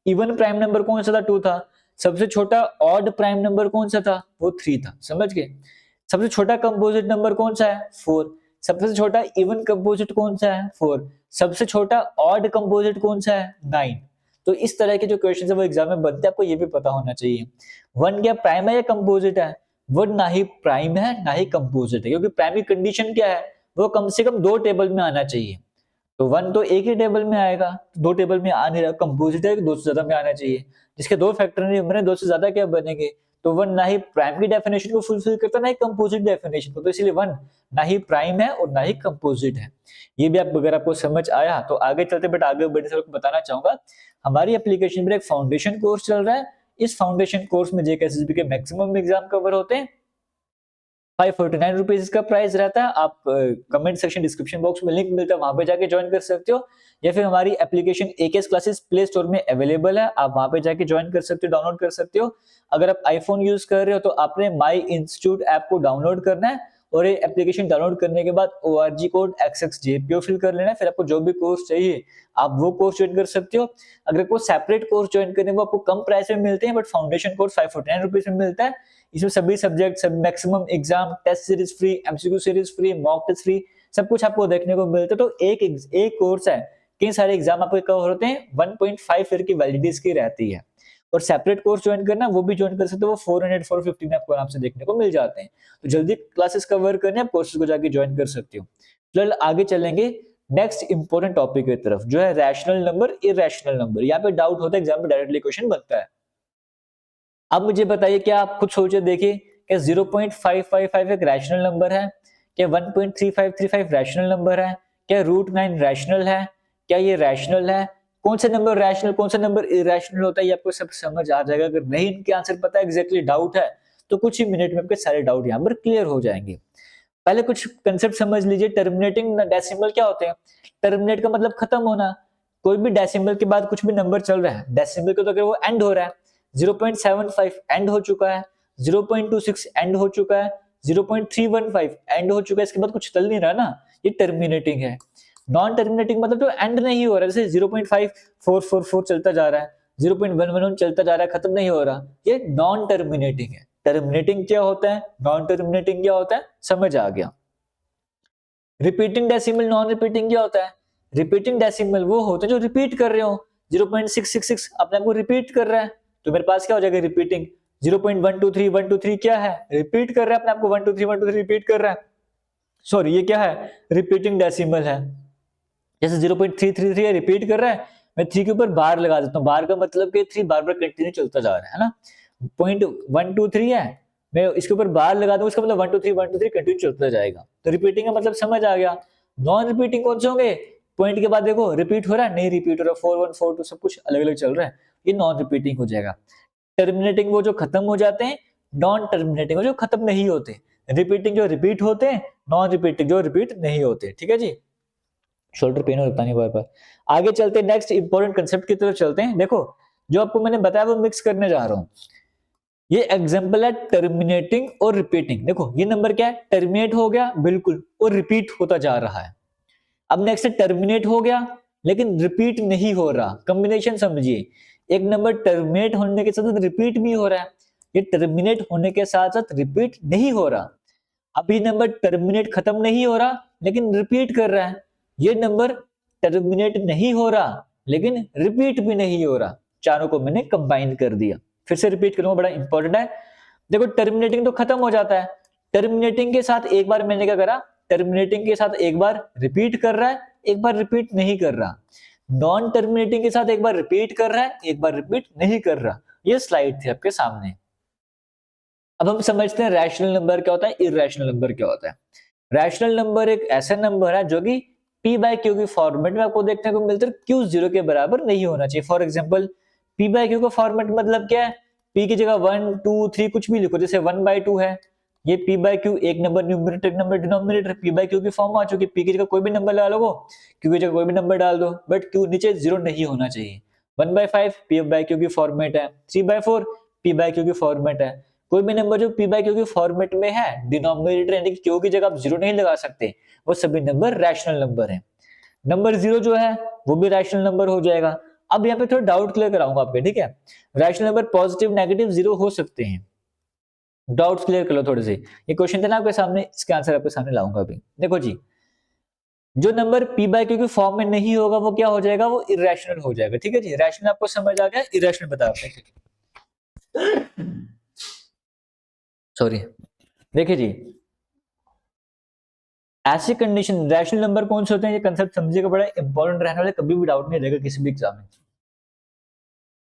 Speaker 1: इवन प्राइम नंबर कौन सा था? 2 था। सबसे छोटा ऑड प्राइम नंबर कौन सा था? वो 3 था। समझ गए? सबसे छोटा कंपोजिट नंबर कौन सा है? 4। सबसे छोटा इवन कंपोजिट कौन सा है? 4। सबसे छोटा ऑड कंपोजिट कौन सा है? 9। तो इस तरह के जो क्वेश्चन है वो एग्जाम में बनते हैं, आपको ये भी पता होना चाहिए। 1 क्या प्राइम है या कंपोजिट है? वो ना ही प्राइम है ना ही कंपोजिट है, क्योंकि प्राइमरी कंडीशन क्या है? वो कम से कम 2 टेबल में आना चाहिए। तो 1 तो एक ही टेबल में आएगा, 2 टेबल में आ नहीं रहा। कंपोजिट है 2 से ज्यादा में आना चाहिए, जिसके 2 फैक्टर नहीं बने, 2 से ज्यादा क्या बनेंगे? तो 1 ना ही प्राइम की डेफिनेशन को फुलफिल करता, ना ही कंपोजिट डेफिनेशन को। तो इसलिए 1 ना ही प्राइम है और ना ही कंपोजिट है। ये भी आप, अगर आपको समझ आया तो आगे चलते, बट आगे बढ़ने से आपको बताना चाहूंगा, हमारी एप्लीकेशन में एक फाउंडेशन कोर्स चल रहा है। इस फाउंडेशन कोर्स में जेकेएसएसबी के मैक्सिमम एग्जाम कवर होते हैं। 549 रुपीज इसका प्राइस रहता है। आप कमेंट सेक्शन, डिस्क्रिप्शन बॉक्स में लिंक मिलता है, वहां पे जाके ज्वाइन कर सकते हो, या फिर हमारी application AKS classes play store में अवेलेबल है, आप वहां पे जाके ज्वाइन कर सकते हो, डाउनलोड कर सकते हो। अगर आप आईफोन यूज कर रहे हो तो आपने माई इंस्टीट्यूट ऐप को डाउनलोड करना है, और ये एप्लीकेशन डाउनलोड करने के बाद ORG कोड XXJPO फिल कर लेना है। फिर आपको जो भी कोर्स चाहिए आप वो कोर्स ज्वाइन कर सकते हो। अगर कोई सेपरेट कोर्स ज्वाइन करने वो आपको कम प्राइस में मिलते हैं, बट फाउंडेशन कोर्स 549 रुपीज में मिलता है। इसमें सभी सब्जेक्ट, सब maximum exam, test series free, MCQ series free, mock test free, सब कुछ आपको देखने को मिलता है। तो एक कोर्स है, कई सारे एग्जाम आपके कवर होते हैं, 1.5 ईयर की वैलिडिटी इसकी रहती है। और सेपरेट कोर्स ज्वाइन करना, वो भी ज्वाइन कर सकते हो, वो 400 450 में आपको आराम से देखने को मिल जाते हैं। तो जल्दी क्लासेस कवर करने, आप कोर्सेज को जाके ज्वाइन कर सकते हो। चल आगे चलेंगे नेक्स्ट इंपॉर्टेंट टॉपिक की तरफ, जो है रैशनल नंबर, इरेशनल नंबर। यहाँ पे डाउट होता है, एग्जाम में डायरेक्टली क्वेश्चन बनता है। अब मुझे बताइए, क्या आप खुद सोचे देखिए, क्या 0.555 एक रैशनल नंबर है? क्या 1.3535 रैशनल नंबर है? क्या √9 रैशनल है? क्या ये रैशनल है? कौन सा नंबर रैशनल, कौन सा नंबर इरेशनल होता है, ये आपको सब समझ आ जाएगा। अगर नहीं इनके आंसर पता एग्जैक्टली डाउट है, तो कुछ ही मिनट में आपके सारे डाउट यहाँ पर क्लियर हो जाएंगे। पहले कुछ कंसेप्ट समझ लीजिए। टर्मिनेटिंग डेसिमल क्या होते हैं? टर्मिनेट का मतलब खत्म होना। कोई भी डेसिमल के बाद कुछ भी नंबर चल रहा है, डेसिमल के तो अगर वो एंड हो रहा है, 0.75 एंड हो चुका है, 0.26 एंड हो चुका है, 0.315 एंड हो चुका है, इसके बाद कुछ चल नहीं रहा ना, ये टर्मिनेटिंग है। नॉन टर्मिनेटिंग मतलब तो एंड नहीं हो रहा, जैसे 0.5444 चलता जा रहा है, 0.111 चलता जा रहा है, खत्म नहीं हो रहा, ये नॉन टर्मिनेटिंग है। टर्मिनेटिंग क्या होता है, नॉन टर्मिनेटिंग क्या होता है, समझ आ गया। रिपीटिंग डेसिमल, नॉन रिपीटिंग क्या होता है? रिपीटिंग डेसिमल वो होता है जो रिपीट कर रहे हो, 0.666 अपने आप को रिपीट कर रहा है, तो मेरे पास क्या हो जाएगा? रिपीटिंग। 0.123 क्या है? रिपीट कर रहा है अपने आप को, 123 रिपीट कर रहा है, सॉरी ये क्या है? रिपीटिंग डेसिमल है। जैसे 0.333 है, रिपीट कर रहा है, मैं 3 के ऊपर बार लगा देता हूँ, बार का मतलब कि 3 बार बार कंटिन्यू चलता जा रहा है ना। पॉइंट 123 है, मैं इसके ऊपर बार लगा दूं, इसका मतलब 123 कंटिन्यू चलता जाएगा। तो रिपीटिंग का मतलब समझ आ गया। नॉन रिपीटिंग कौन से होंगे? पॉइंट के बाद देखो रिपीट हो रहा है, नहीं रिपीट हो रहा, 41 42 सब कुछ अलग अलग चल रहा है, ये नॉन रिपीटिंग हो जाएगा। टर्मिनेटिंग वो जो खत्म हो जाते हैं, नॉन टर्मिनेटिंग वो जो खत्म नहीं होते, रिपीटिंग जो रिपीट होते हैं, नॉन रिपीटिंग जो रिपीट नहीं होते। ठीक है जी, शोल्डर पेन होता नहीं बार बार। आगे चलते नेक्स्ट इंपॉर्टेंट कंसेप्ट की तरफ चलते हैं। देखो जो आपको मैंने बताया वो मिक्स करने जा रहा हूं। ये एग्जांपल है टर्मिनेटिंग और रिपीटिंग। देखो ये नंबर क्या है, टर्मिनेट हो गया बिल्कुल और रिपीट होता जा रहा है। अब नेक्स्ट टर्मिनेट हो गया लेकिन रिपीट नहीं हो रहा, कॉम्बिनेशन समझिए, एक नंबर टर्मिनेट होने के साथ रिपीट भी हो रहा है, ये टर्मिनेट होने के साथ साथ रिपीट नहीं हो रहा। अभी नंबर टर्मिनेट खत्म नहीं हो रहा लेकिन रिपीट कर रहा है, ये नंबर टर्मिनेट नहीं हो रहा लेकिन रिपीट भी नहीं हो रहा। चारों को मैंने कंबाइन कर दिया। फिर से रिपीट करूंगा, बड़ा इंपॉर्टेंट है। देखो टर्मिनेटिंग तो खत्म हो जाता है, टर्मिनेटिंग के साथ एक बार मैंने क्या करा, टर्मिनेटिंग के साथ एक बार रिपीट कर रहा है, एक बार रिपीट नहीं कर रहा। नॉन टर्मिनेटिंग के साथ एक बार रिपीट कर रहा है, एक बार रिपीट नहीं कर रहा। ये स्लाइड थी आपके सामने। अब हम समझते हैं रैशनल नंबर क्या होता है, इरैशनल नंबर क्या होता है। रैशनल नंबर एक ऐसा नंबर है जो कि p बाय क्यू की फॉर्मेट में आपको देखने को मिलता है, क्यू जीरो के बराबर नहीं होना चाहिए। For example p by Q का फॉर्मेट मतलब क्या है, p की जगह 1 2 3 कुछ भी लिखो, जैसे 1/2 है, ये p बाय क्यू एक नंबर न्यूमरेटर एक number denominator, p by q की फॉर्म आ चुकी है, p की जगह कोई भी नंबर लगा लो, q की जगह कोई भी नंबर डाल दो, बट q नीचे जीरो नहीं होना चाहिए। 1/5 p बाय क्यू की फॉर्मेट है, 3/4 p बाय क्यू की फॉर्मेट है। कोई भी नंबर जो p बाय क्यू की फॉर्मेट में है, डिनोमिनेटर यानी कि q की जगह आप जीरो नहीं लगा सकते, वो सभी नंबर रैशनल नंबर है। नंबर जीरो जो है वो भी रैशनल नंबर हो जाएगा। अब यहाँ पे थोड़ा डाउट क्लियर कराऊंगा आपके, ठीक है। Rational number positive negative zero हो सकते हैं, डाउट्स क्लियर कर लो थोड़े से। ये क्वेश्चन थे ना आपके सामने, इसके आंसर आपके सामने लाऊंगा अभी। देखो जी, जो नंबर p बाय क्यू के फॉर्म में नहीं होगा वो क्या हो जाएगा, वो इरेशनल हो जाएगा। ठीक है जी, रैशनल आपको समझ आ गया, इरेशनल बता रहे हैं। सॉरी, देखिए जी, ऐसी कंडीशन रैशनल नंबर कौन से होते हैं, ये कंसेप्ट समझिएगा, बड़ा इंपॉर्टेंट रहने वाला, कभी भी डाउट नहीं रहेगा किसी भी एग्जाम में।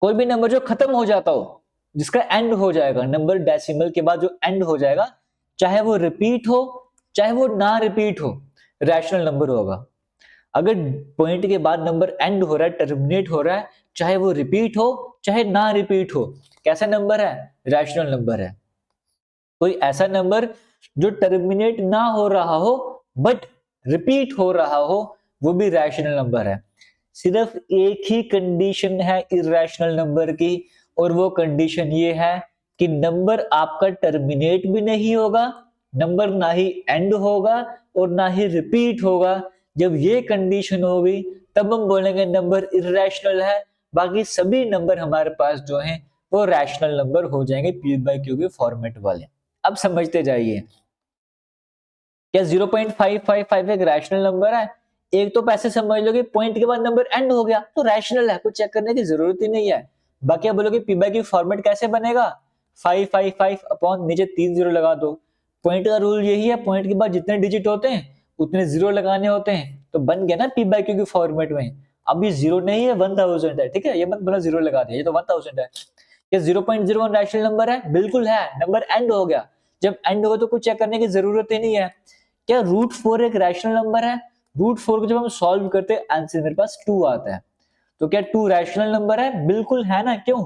Speaker 1: कोई भी नंबर जो खत्म हो जाता हो, जिसका एंड हो जाएगा, नंबर डेसिमल के बाद जो एंड हो जाएगा, चाहे वो रिपीट हो चाहे वो ना रिपीट हो, रैशनल नंबर होगा। अगर पॉइंट के बाद नंबर एंड हो रहा है, टर्मिनेट हो रहा है, चाहे वो रिपीट हो चाहे ना रिपीट हो, कैसा नंबर है, रैशनल नंबर है। कोई ऐसा नंबर जो टर्मिनेट ना हो रहा हो बट रिपीट हो रहा हो, वो भी रैशनल नंबर है। सिर्फ एक ही कंडीशन है इरैशनल नंबर की, और वो कंडीशन ये है कि नंबर आपका टर्मिनेट भी नहीं होगा, नंबर ना ही एंड होगा और ना ही रिपीट होगा। जब ये कंडीशन होगी तब हम बोलेंगे नंबर इरैशनल है। बाकी सभी नंबर हमारे पास जो हैं वो रैशनल नंबर हो जाएंगे p बाय क्यू के फॉर्मेट वाले। अब समझते जाइए, क्या 0.555 एक रैशनल नंबर है? एक तो पैसे समझ लोगे, पॉइंट के बाद नंबर एंड हो गया तो रैशनल है, कुछ चेक करने की जरूरत ही नहीं है। बाकी आप बोलोगे p बाय क्यू फॉर्मेट कैसे बनेगा, 555 अपॉन नीचे 3 जीरो लगा दो। पॉइंट का रूल यही है, पॉइंट के बाद जितने डिजिट होते हैं उतने जीरो लगाने होते हैं, तो बन गया ना p बाय क्यू की फॉर्मेट में। अब ये जीरो नहीं है, 1000 है, ठीक है, ये मत बोला जीरो लगा दिया, ये तो 1000 है। ये 0.01 रैशनल नंबर है, बिल्कुल है, नंबर एंड हो गया। जब एंड होगा तो कुछ चेक करने की जरूरत ही नहीं है। क्या रूट 4 एक रैशनल नंबर है? रूट 4 को जब हम सॉल्व करते हैं आंसर मेरे पास 2 आता है, तो क्या 2 रैशनल नंबर है? बिल्कुल है ना, क्यों?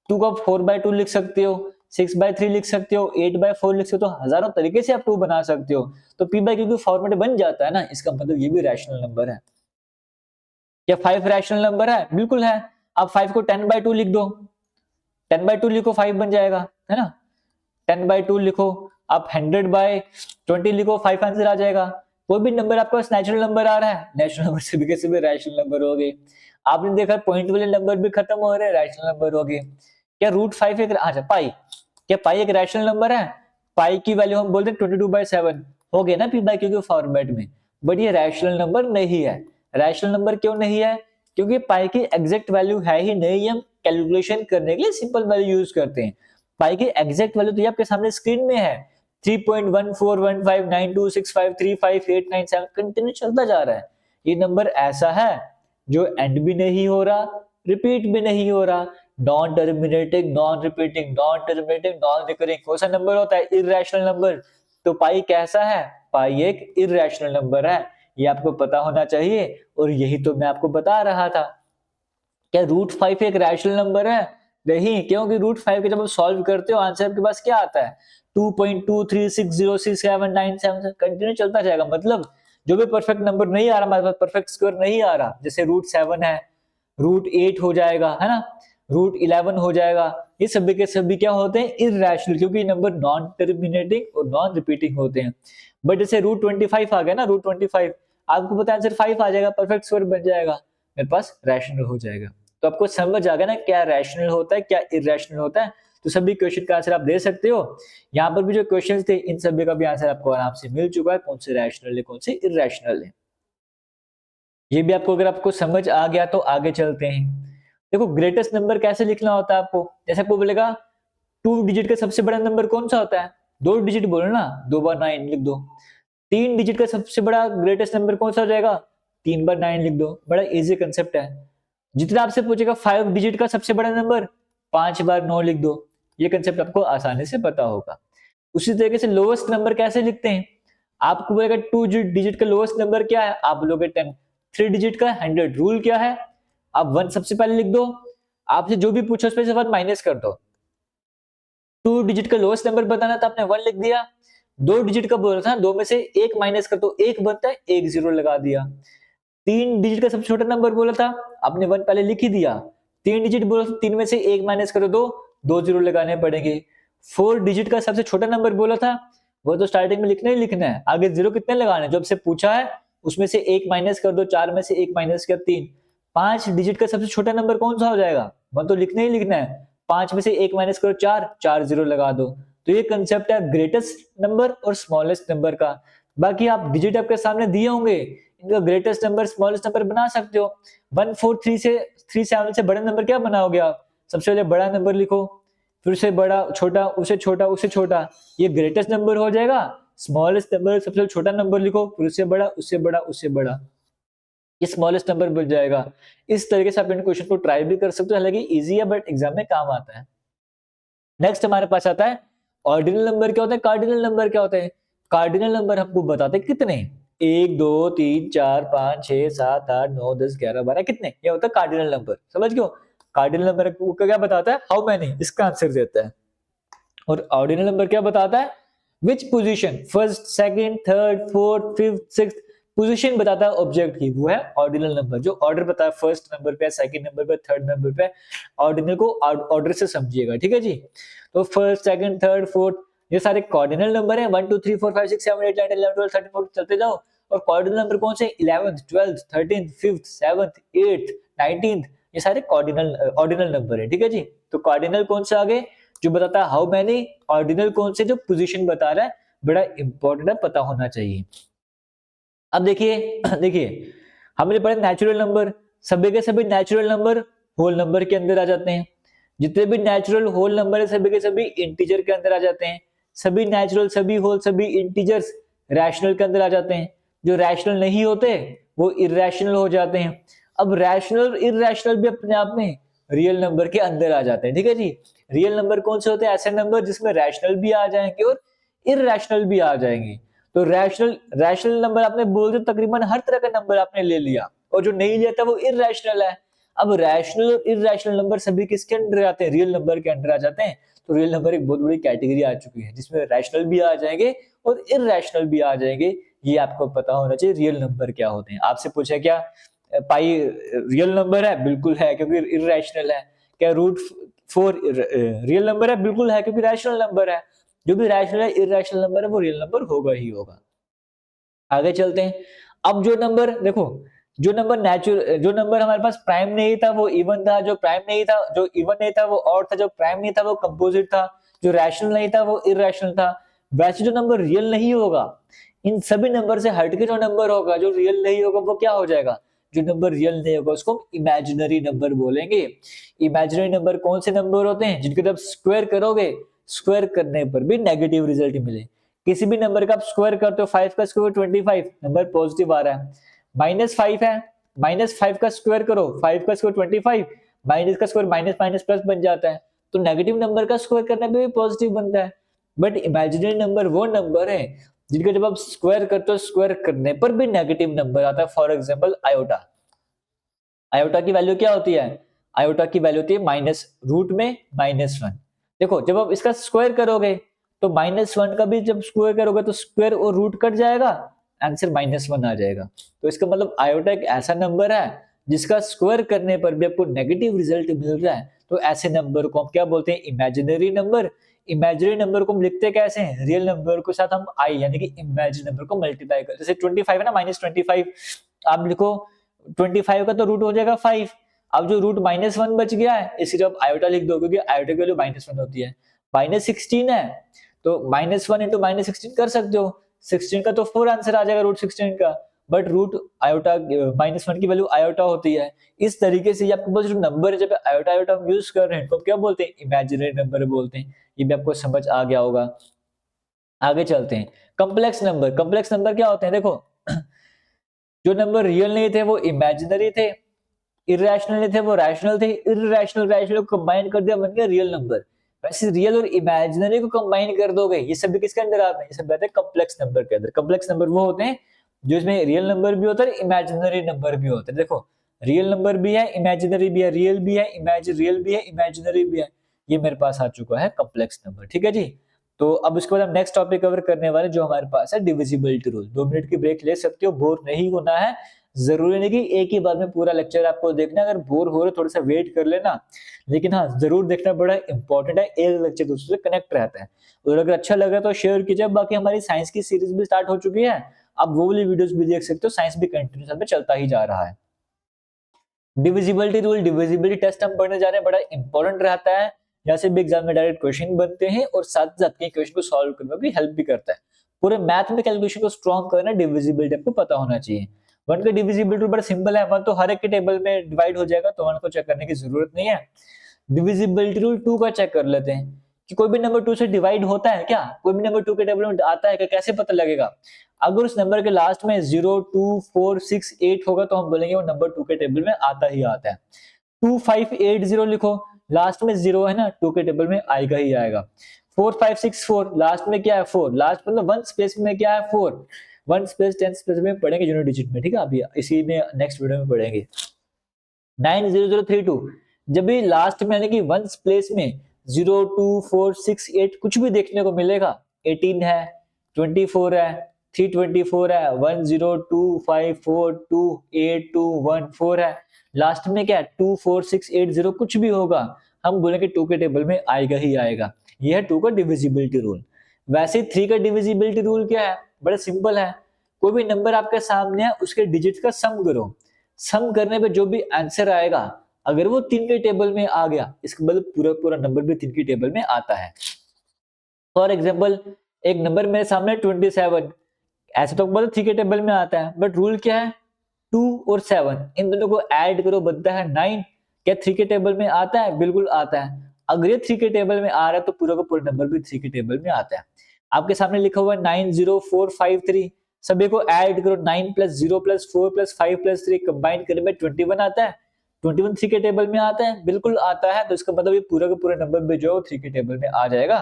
Speaker 1: 2 को आप 4/2 लिख सकते हो, 6/3 लिख सकते हो, 8/4 लिख सकते हो, हजारों तरीके से आप 2 बना सकते हो, तो p बाय क्यू की फॉर्मेट बन जाता है ना, इसका मतलब ये भी रैशनल नंबर है। क्या 5 रैशनल नंबर है? बिल्कुल है। आप 5 को 10/2 लिख दो, 10/2 लिखो 5 बन जाएगा, है ना। 10/2 लिखो, आप 100/20 लिखो, 5 आंसर आ जाएगा। कोई भी नंबर आपके पास नेचुरल नंबर आ रहा है, नेचुरल नंबर से भी कैसे भी रैशनल नंबर हो गए। आपने देखा पॉइंट वाले नंबर भी खत्म हो रहे हैं, रैशनल नंबर हो गए। क्या रूट 5 एक, अच्छा पाई, क्या पाई एक रैशनल नंबर है? पाई की वैल्यू हम बोलते हैं 22/7 हो गया ना p बाय क्यू के फॉर्मेट में, बट ये रैशनल नंबर नहीं है। रैशनल नंबर क्यों नहीं है? क्योंकि पाई की एग्जैक्ट वैल्यू है ही नहीं, हम कैलकुलेशन करने के लिए सिंपल वैल्यू यूज करते हैं। पाई की एग्जैक्ट वैल्यू तो ये आपके सामने स्क्रीन में है, 3.141592653589 कंटिन्यू चलता जा रहा है। ये नंबर ऐसा है जो एंड भी नहीं हो रहा, रिपीट भी नहीं हो रहा, non terminating, non repeating, non terminating, non recurring. कौन सा नंबर होता है? Irrational number. तो पाई कैसा है? पाई एक इररेशनल नंबर है, ये आपको पता होना चाहिए। और यही तो मैं आपको बता रहा था। क्या रूट 5 एक रैशनल नंबर है? नहीं, क्योंकि रूट 5 के जब आप सॉल्व करते हो आंसर आपके पास क्या आता है? 2.236067977 कंटिन्यू चलता जाएगा। मतलब जो भी परफेक्ट नंबर नहीं आ रहा हमारे पास, परफेक्ट स्क्वायर नहीं आ रहा, जैसे रूट 7 है, रूट 8 हो जाएगा, है ना, रूट 11 हो जाएगा, ये सभी के सभी क्या होते हैं? इररेशनल, क्योंकि ये नंबर नॉन टर्मिनेटिंग और नॉन रिपीटिंग होते हैं। बट जैसे रूट 25 आ गया ना, रूट 25 आपको पता है आंसर 5 आ जाएगा, परफेक्ट स्क्वायर बन जाएगा, मेरे पास रैशनल हो जाएगा। तो आपको समझ आ गया ना क्या रैशनल होता है, क्या इररेशनल होता है। तो सभी क्वेश्चन का आंसर आप दे सकते हो। यहाँ पर भी जो क्वेश्चन थे इन सभी का भी आंसर आपको आराम से मिल चुका है, कौन से रैशनल है, कौन से इररेशनल है। ये भी आपको, अगर आपको समझ आ गया तो आगे चलते हैं। देखो ग्रेटेस्ट नंबर कैसे लिखना होता है आपको, जैसे आपको बोलेगा 2 डिजिट का सबसे बड़ा नंबर कौन सा होता है? 2 डिजिट बोलो ना, 2 बार 9 लिख दो। 3 डिजिट का सबसे बड़ा ग्रेटेस्ट नंबर कौन सा हो जाएगा? 3 बार 9 लिख दो। बड़ा इजी कंसेप्ट है। जितना आपसे पूछेगा 5 डिजिट का सबसे बड़ा नंबर, 5 बार 9 लिख दो। ये कंसेप्ट आपको आसानी से पता होगा। उसी तरीके से लोएस्ट नंबर कैसे लिखते हैं? आपको बोलेगा 2 डिजिट का लोएस्ट नंबर क्या है? आप बोलोगे 10। 3 डिजिट का 100। रूल क्या है? आप 1 सबसे पहले लिख दो, आपसे जो भी पूछो उसमें से 1 माइनस कर दो। 2 डिजिट का लोएस्ट नंबर बताना था, आपने 1 लिख दिया। 2 डिजिट का बोला था, 2 में से 1 माइनस कर दो, 1 बनता है, 1 0 लगा दिया। 3 डिजिट का सबसे छोटा नंबर बोला था, आपने 1 पहले लिख ही दिया। 3 डिजिट बोला था, 3 में से 1 माइनस करो, 2 0 लगाने पड़ेंगे। 4 डिजिट का सबसे छोटा नंबर बोला था, वो तो स्टार्टिंग में लिखना ही लिखना है, आगे 0 कितने लगाने, जो आपसे पूछा है उसमें से 1 माइनस कर दो, 4 में से 1 माइनस कर 3। 5 डिजिट का सबसे छोटा नंबर कौन सा हो जाएगा? वो तो लिखना ही लिखना है, 5 में से 1 माइनस करो, 4, 4 0 लगा दो। तो ये कंसेप्ट है ग्रेटेस्ट नंबर और स्मॉलेस्ट नंबर का। बाकी आप डिजिट आपके सामने दिए होंगे, इनका ग्रेटेस्ट नंबर स्मॉलेस्ट नंबर बना सकते हो। 1 4 3 से 3 7 से बड़ा नंबर क्या बनाओगे आप? सबसे पहले बड़ा नंबर लिखो, फिर से बड़ा, छोटा, उसे छोटा, उसे छोटा, ये ग्रेटेस्ट नंबर हो जाएगा। स्मॉलेस्ट नंबर सबसे छोटा नंबर लिखो, फिर उससे बड़ा, उससे बड़ा, उससे बड़ा, ये स्मॉलेस्ट नंबर बन जाएगा। इस तरीके से आप इन क्वेश्चन को ट्राई भी कर सकते हो, हालांकि इजी है बट एग्जाम में काम आता है। नेक्स्ट हमारे पास आता है ऑर्डिनल नंबर। क्या होता है? कार्डिनल नंबर क्या होता है? कार्डिनल नंबर हमको बताते हैं कितने, 1 2 3 4 5 6 7 8 9 10 11 12 कितने, ये होता है कार्डिनल नंबर। समझ गए? कार्डिनल नंबर को क्या बताता है? हाउ मेनी, इसका आंसर देता है। और ऑर्डिनल नंबर क्या बताता है? Which position, first, second, third, fourth, fifth, sixth, position बताता है ऑब्जेक्ट की, वो है ऑर्डिनल नंबर। जो ऑर्डर बताया फर्स्ट नंबर पे, सेकंड नंबर पे, थर्ड नंबर पे, ऑर्डिनल को ऑर्डर से समझिएगा, ठीक है जी। तो फर्स्ट, सेकंड, थर्ड, फोर्थ, ये सारे कॉर्डिनल नंबर है। 1 2 3 4 5 6 7 8 9 10 11 12 13 14 चलते जाओ। और कॉर्डिनल नंबर कौन से? 11th 12th 13th 5th 7th 8th 19th, ये सारे कॉर्डिनल ऑर्डिनल नंबर है, ठीक है जी। तो कॉर्डिनल कौन सा आगे जो बताता है हाउ मैनी, ऑर्डिनल कौन से जो पोजीशन बता रहा है, बड़ा इंपॉर्टेंट है, पता होना चाहिए। अब देखिए देखिए हमने पढ़े नेचुरल नंबर, सभी के सभी नेचुरल नंबर होल नंबर के अंदर आ जाते हैं। जितने भी नेचुरल होल नंबर है सभी के सभी इंटीजर के अंदर आ जाते हैं। सभी नेचुरल, सभी होल, सभी इंटीजर्स रैशनल के अंदर आ जाते हैं। जो रैशनल नहीं होते वो इररेशनल हो जाते हैं। अब रैशनल इररेशनल भी अपने आप में रियल नंबर के अंदर आ जाते हैं, ठीक है जी। रियल नंबर कौन से होते हैं? ऐसे नंबर जिसमें रैशनल भी आ जाएंगे और इररेशनल भी आ जाएंगे। तो रैशनल रैशनल नंबर आपने बोल दिया, तकरीबन हर तरह का नंबर आपने ले लिया, और जो नहीं लिया था वो इररेशनल है। अब रैशनल और इररेशनल नंबर सभी किसके अंडर आते हैं? रियल नंबर के अंडर आ जाते हैं। तो रियल नंबर एक बहुत बड़ी कैटेगरी आ चुकी है जिसमें रैशनल भी आ जाएंगे और इररेशनल भी आ जाएंगे। ये आपको पता होना चाहिए रियल नंबर क्या होते हैं। आपसे पूछा क्या पाई रियल नंबर है? बिल्कुल है क्योंकि इररेशनल है। क्या रूट 4 रियल नंबर है? बिल्कुल है क्योंकि रैशनल नंबर है। जो भी रैशनल है इररेशनल नंबर है वो रियल नंबर होगा ही होगा। आगे चलते हैं। अब जो नंबर देखो, जो नंबर नेचुरल, जो नंबर हमारे पास प्राइम नहीं था वो इवन था, जो प्राइम नहीं था, जो इवन नहीं था वो ऑड था, जो प्राइम नहीं था वो कंपोजिट था, जो रैशनल नहीं था वो इररेशनल था। वैसे जो नंबर रियल नहीं होगा, इन सभी नंबर से हटके जो नंबर होगा जो रियल नहीं होगा वो क्या हो जाएगा? जो नंबर रियल नहीं होगा उसको हम इमेजिनरी नंबर बोलेंगे। इमेजिनरी नंबर कौन से नंबर होते हैं? जिनके जब स्क्वायर करोगे, स्क्वायर करने पर भी नेगेटिव रिजल्ट मिले। किसी भी नंबर का आप स्क्वायर करते हो, 5 का स्क्वायर 25, नंबर पॉजिटिव आ रहा है। -5 है, -5 का स्क्वायर करो, 5 का स्क्वायर 25, माइनस का स्क्वायर माइनस माइनस प्लस बन जाता है, तो नेगेटिव नंबर का स्क्वायर करने पे भी पॉजिटिव बनता है। बट इमेजिनरी नंबर वो नंबर है जिनका जब आप स्क्वायर करते हो स्क्वायर करने पर भी नेगेटिव नंबर आता है। फॉर एग्जाम्पल आयोटा, आयोटा की वैल्यू क्या होती है, आयोटा की वैल्यू होती है माइनस रूट में -1। देखो जब आप इसका स्क्वायर करोगे तो -1 का भी जब स्क्वायर करोगे तो स्क्वायर और रूट कट जाएगा, आंसर -1 आ जाएगा। तो इसका मतलब आयोटा एक ऐसा नंबर है जिसका स्क्वायर करने पर भी आपको नेगेटिव रिजल्ट मिल रहा है, तो ऐसे नंबर को हम क्या बोलते हैं, इमेजिनरी नंबर। इमेजिनरी नंबर को हम लिखते कैसे हैं, रियल नंबर के साथ हम आई यानी कि इमेजिनरी नंबर को मल्टीप्लाई कर, जैसे 25 है ना, -25 आप लिखो, 25 का तो रूट हो जाएगा 5। अब जो रूट -1 बच गया है इसी जब आयोटा लिख दो, क्योंकि आयोटा की वैल्यू -1 होती है। -16 है तो -1 इंटू -16 कर सकते हो, 16 का तो 4 आंसर आ जाएगा रूट 16 का, बट रूट आयोटा -1 की वैल्यू आयोटा होती है। इस तरीके से आपके पास जो नंबर है जब आयोटा आयोटा हम यूज कर रहे हैं तो क्या बोलते हैं, इमेजिनरी नंबर बोलते हैं। ये भी आपको समझ आ गया होगा। आगे चलते हैं, कॉम्प्लेक्स नंबर। कॉम्प्लेक्स नंबर क्या होते हैं, देखो जो नंबर रियल नहीं थे वो इमेजिनरी थे, इरेशनल नहीं थे वो रैशनल थे, इरेशनल रैशनल को कंबाइन कर दिया बन गया रियल नंबर। वैसे रियल और इमेजिनरी को कंबाइन कर दोगे, ये सब भी किसके अंदर आते हैं, ये सब आते हैं कॉम्प्लेक्स नंबर के अंदर। कॉम्प्लेक्स नंबर वो होते हैं जो इसमें रियल नंबर भी होता है, इमेजिनरी नंबर भी होता है। देखो रियल नंबर भी है, इमेजिनरी भी है, रियल भी है, रियल भी है, इमेजिनरी भी है। ये मेरे पास आ चुका है कॉम्प्लेक्स नंबर, ठीक है जी। तो अब उसके बाद हम नेक्स्ट टॉपिक कवर करने वाले जो हमारे पास है डिविजिबिलिटी रूल। 2 मिनट की ब्रेक ले सकते हो, बोर नहीं होना है। जरूरी नहीं कि एक ही बार में पूरा लेक्चर आपको देखना, अगर बोर हो रहे थोड़ा सा वेट कर लेना, लेकिन हाँ जरूर देखना बड़ा इंपॉर्टेंट है, एक लेक्चर दूसरे से कनेक्ट रहता है। और अगर अच्छा लगा तो शेयर कीजिए। बाकी हमारी साइंस की सीरीज भी स्टार्ट हो चुकी है, आप वो वाली वीडियोस भी देख सकते हो, साइंस भी कंटिन्यूस में चलता ही जा रहा है। डिविजिबिलिटी रूल, डिविजिबिलिटी टेस्ट हम पढ़ने जा रहे हैं, बड़ा इंपॉर्टेंट रहता है। यहाँ से भी एग्जाम में डायरेक्ट क्वेश्चन बनते हैं और साथ साथ के क्वेश्चन को सॉल्व करने में भी हेल्प भी करता है। पूरे मैथ में कैलकुलेशन को स्ट्रॉन्ग करना, डिविजिबिलिटी आपको पता होना चाहिए। वन का डिविजिबिलिटी बड़ा सिंपल है, वन तो हर एक के टेबल में डिवाइड हो जाएगा, तो वन को चेक करने की जरूरत नहीं है। डिविजिबिलिटी रूल 2 का चेक कर लेते हैं कि कोई भी नंबर 2 से डिवाइड होता है क्या, कोई भी नंबर 2 के टेबल में आता है क्या, कैसे पता लगेगा। अगर उस नंबर के लास्ट में 0 2 4 6 8 होगा तो हम बोलेंगे वो नंबर 2 के टेबल में आता ही आता है। 2580 लिखो, लास्ट में 0 है ना, 2 के टेबल में आएगा ही आएगा। 4564 लास्ट में क्या है 4, लास्ट मतलब वन स्पेस में क्या है 4, वन स्पेस 10 स्पेस में पढ़ेंगे यूनिट डिजिट में, ठीक है। अभी इसी में नेक्स्ट वीडियो में पढ़ेंगे। 90032 जब भी लास्ट में यानी कि वन प्लेस में 0 2 4 6 8 कुछ भी देखने को मिलेगा, 18 है, 24 है, 324 है, 1 0 2 5 4 2 8 2 1 4 है, लास्ट में क्या है 2 4 6 8 0 कुछ भी होगा, हम बोलेंगे 2 के टेबल में आएगा ही आएगा। यह है 2 का डिविजिबिलिटी रूल। वैसे 3 का डिविजिबिलिटी रूल क्या है, बड़ा सिंपल है। कोई भी नंबर आपके सामने है उसके डिजिट का सम करो, सम करने पे जो भी आंसर आएगा अगर वो 3 के टेबल में आ गया, इसका मतलब पूरा पूरा नंबर भी 3 के टेबल में आता है। फॉर एग्जाम्पल एक नंबर मेरे सामने 27, ऐसे तो मतलब 3 के टेबल में आता है, बट रूल क्या है 2 और 7 इन दोनों को ऐड करो बनता है 9। क्या 3 के टेबल में आता है, बिल्कुल आता है। अगर ये 3 के टेबल में आ रहा है तो पूरा का पूरा नंबर भी 3 के टेबल में आता है। आपके सामने लिखा हुआ है 90453, सभी को ऐड करो, 9 plus 0 plus 4 plus 5 plus 3 combine करने में 21 आता है। 21 3 के टेबल में आता है, बिल्कुल आता है। तो इसका मतलब ये पूरा का पूरा नंबर भी जो 3 के टेबल में आ जाएगा।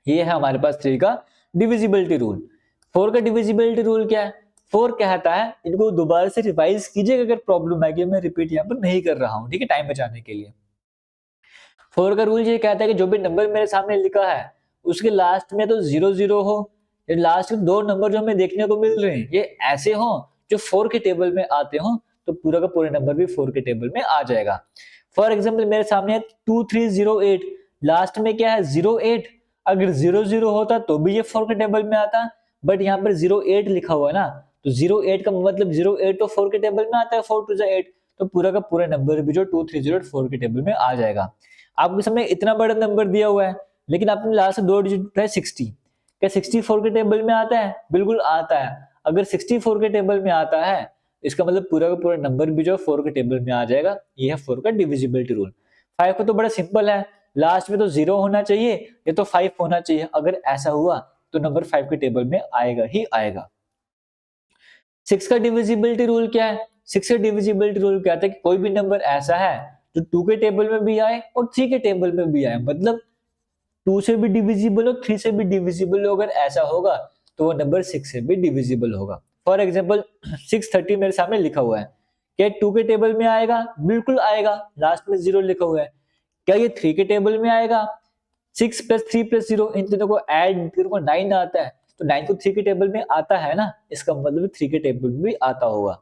Speaker 1: ये है हमारे पास 3 का डिविजिबिलिटी रूल। 4 का डिविजिबिलिटी रूल क्या है, 4 कहता है, इनको दोबारा से रिवाइज कीजिएगा अगर प्रॉब्लम है कि मैं रिपीट यहाँ पर नहीं कर रहा हूँ, ठीक है, टाइम बचाने के लिए। 4 का रूल ये कहता है कि जो भी नंबर मेरे सामने लिखा है उसके लास्ट में तो 0 0 हो, ये लास्ट में 2 नंबर जो हमें देखने को मिल रहे हैं ये ऐसे हो जो 4 के टेबल में आते हो, तो पूरा का पूरा नंबर भी 4 के टेबल में आ जाएगा। फॉर एग्जाम्पल मेरे सामने 2308, लास्ट में क्या है 08, अगर 0 0 होता तो भी ये 4 के टेबल में आता, बट यहाँ पर 08 लिखा हुआ है ना, तो 08 का मतलब 08 तो 4 के टेबल में आता है, 4 2 8, तो पूरा का पूरा नंबर भी जो 2304 के टेबल में आ जाएगा। आपके सामने इतना बड़ा नंबर दिया हुआ है लेकिन आपने लास्ट 2 डिजिट उठाए 60, क्या 64 के टेबल में आता है, बिल्कुल आता है। अगर 64 के टेबल में आता है इसका मतलब पूरा का पूरा नंबर भी जो 4 के टेबल में आ जाएगा। ये है 4 का डिविजिबिलिटी रूल। 5 को तो बड़ा सिंपल है, लास्ट में तो 0 होना चाहिए या तो 5 होना चाहिए, अगर ऐसा हुआ तो नंबर 5 के टेबल में आएगा ही आएगा। 6 का डिविजिबिलिटी रूल क्या है, 6 का डिविजिबिलिटी रूल कहता है कि कोई भी नंबर ऐसा है जो 2 के टेबल में भी आए और 3 के टेबल में भी आए, मतलब 2 से भी डिविजिबल हो, 3 से भी डिविजिबल हो। अगर ऐसा होगा तो वो नंबर 6 से भी डिविजिबल होगा। फॉर एग्जाम्पल 630 मेरे सामने लिखा हुआ है, क्या 2 के टेबल में आएगा? बिल्कुल आएगा, लास्ट में 0 लिखा हुआ है। क्या ये 3 के टेबल में आएगा? 6 + 3 + 0 इन तीनों को ऐड करो 9 आता है, तो 9 तो 3 के टेबल में आता है ना, इसका मतलब 3 के टेबल में भी आता होगा।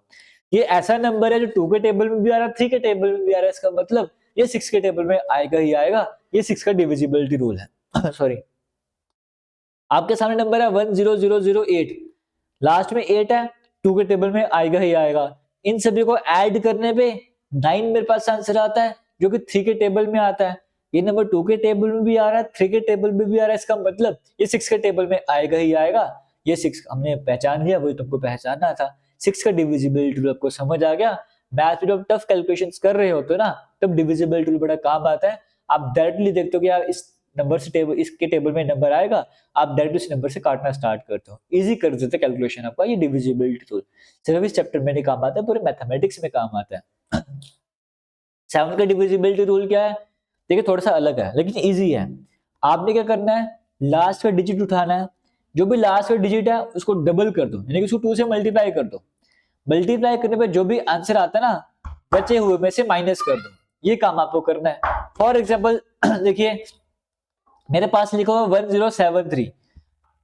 Speaker 1: ये ऐसा नंबर है जो 2 के टेबल में भी आ रहा है, 3 के टेबल में भी आ रहा है, इसका मतलब ये 6 के टेबल में आएगा ही आएगा। ये 6 का डिविजिबिलिटी रूल है। सॉरी, आपके सामने नंबर है 10008, लास्ट में 8 है, 2 के टेबल में आएगा ही आएगा। इन सभी को ऐड करने पे 9 मेरे पास आंसर आता है, जो कि 3 के टेबल में आता है। ये नंबर 2 के टेबल में भी आ रहा है, 3 के टेबल में भी आ रहा है, इसका मतलब ये 6 के टेबल में आएगा ही आएगा। ये 6 हमने पहचान लिया, वही तुमको पहचानना था। 6 का डिविजिबिलिटी रूल आपको समझ आ गया। मैथ में जब टफ कैलकुलेशंस कर रहे होते हो ना, तब डिविजिबिलिटी रूल बड़ा काम आता है। आप डायरेक्टली देखते हो कि यार इस नंबर से टेबल, इसके टेबल में नंबर आएगा, आप डायरेक्ट उस नंबर से काटना स्टार्ट करते हो, इजी कर देते कैलकुलेशन आपका। ये डिविजिबिलिटी रूल सिर्फ इस चैप्टर में नहीं काम आता है, पूरे मैथमेटिक्स में काम आता है। 7 का डिविजिबिलिटी रूल क्या है? देखिए थोड़ा सा अलग है लेकिन इजी है। आपने क्या करना है, लास्ट का डिजिट उठाना है, जो भी लास्ट का डिजिट है उसको डबल कर दो, यानी कि उसको 2 से मल्टीप्लाई कर दो। मल्टीप्लाई करने पे जो भी आंसर आता है ना, बचे हुए में से माइनस कर दो। ये काम आपको करना है। फॉर एग्जाम्पल देखिए मेरे पास लिखा हुआ 1073,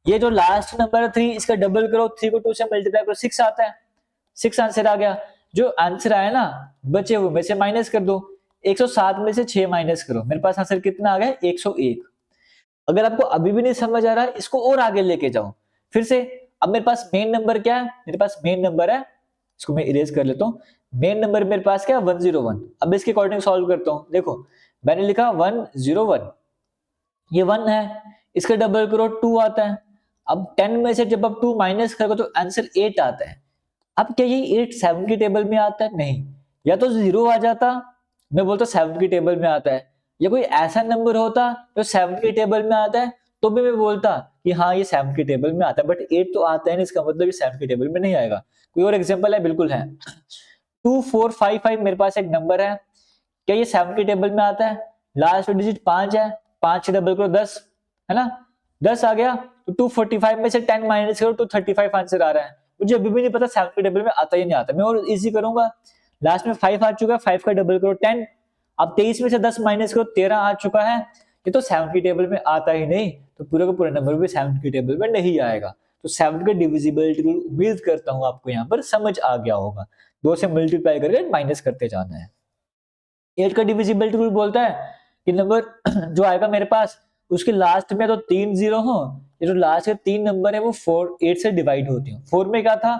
Speaker 1: ये जो लास्ट नंबर है 3, इसका डबल करो, 3 को 2 से मल्टीप्लाई करो, 6 आता है, 6 आंसर आ गया। जो आंसर आया ना, बचे हुए में से माइनस कर दो, 107 में से 6 माइनस करो, मेरे पास आंसर कितना आ गया? 101। अगर आपको अभी भी नहीं समझ आ रहा है, इसको और आगे लेके जाओ फिर से। अब मेरे पास मेन नंबर क्या है? मेरे पास मेन नंबर है, इसको मैं इरेज कर लेता हूँ। मेन नंबर मेरे पास क्या है? 101। अब इसके अकॉर्डिंग सॉल्व करता हूँ। देखो मैंने लिखा 101, ये 1 है, इसका डबल करो 2 आता है। अब 10 में से जब आप 2 माइनस करोगे तो आंसर 8 आता है। अब क्या ये 8 7 की टेबल में आता है? नहीं, या तो 0 आ जाता, मैं बोलता 7 की टेबल में आता है, या कोई ऐसा नंबर होता जो 7 की टेबल में आता है, तो भी मैं बोलता कि हाँ ये 7 की टेबल में आता है। बट 8 तो आता है नहीं, इसका मतलब ये 7 की टेबल में नहीं आएगा। कोई और एग्जांपल है? बिल्कुल है। 2455 मेरे पास एक नंबर है, क्या ये 7 की टेबल में आता है? लास्ट डिजिट 5 है, 5 से डबल करो 10, है ना, 10 आ गया। तो 245 में से 10 माइनस करो, 235 आंसर आ रहा है। मुझे अभी भी नहीं पता 7 के टेबल में आता ही नहीं आता। मैं और इजी करूंगा, लास्ट में 5 आ चुका है, 5 का डबल करो 10। अब 23 में से 10 माइनस करो, 13 आ चुका है। ये तो 7 की टेबल में आता ही नहीं, तो पूरा का पूरा नंबर भी 7 की टेबल में नहीं आएगा। तो 7 का डिविजिबिलिटी रूल उम्मीद करता हूं आपको यहाँ पर समझ आ गया होगा। 2 से मल्टीप्लाई करके माइनस करते जाना है। 8 का डिविजिबिलिटी रूल बोलता है कि नंबर जो आएगा मेरे पास, उसके लास्ट में तो 3 जीरो हो, ये जो लास्ट के 3 नंबर है वो 8 से डिवाइड होते हो। 4 में क्या था?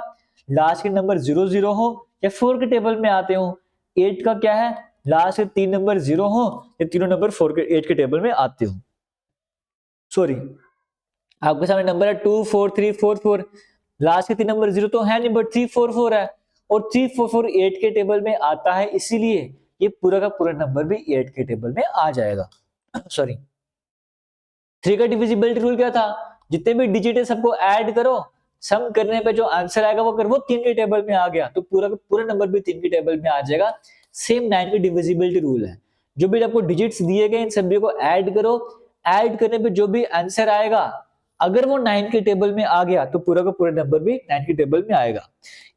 Speaker 1: लास्ट के नंबर 0 हो या 4 के टेबल में आते हो। 8 का क्या है? लास्ट के 3 नंबर 0 हो या तीनों नंबर 8 के टेबल में आते हो। सॉरी, आपके सामने नंबर है 2 4 3 4 4, लास्ट के 3 नंबर 0 तो है नहीं, बट 3 4 4 है, और 3 4 4 8 के टेबल में आता है, इसीलिए ये पूरा का पूरा नंबर भी 8 के टेबल में आ जाएगा। सॉरी, 3 का डिविजिबिलिटी रूल क्या था? जितने भी डिजिट है सबको ऐड करो, सम करने पे जो आंसर आएगा वो 3 के टेबल में आ गया, तो पूरा का पूरा नंबर भी 3 के टेबल में आ जाएगा। सेम 9 का डिविजिबिलिटी रूल है, जो भी आपको डिजिट्स दिए गए इन सभी को ऐड करो, ऐड करने पे जो भी आंसर आएगा, अगर वो 9 के टेबल में आ गया तो पूरा का पूरा नंबर भी 9 के टेबल में आएगा।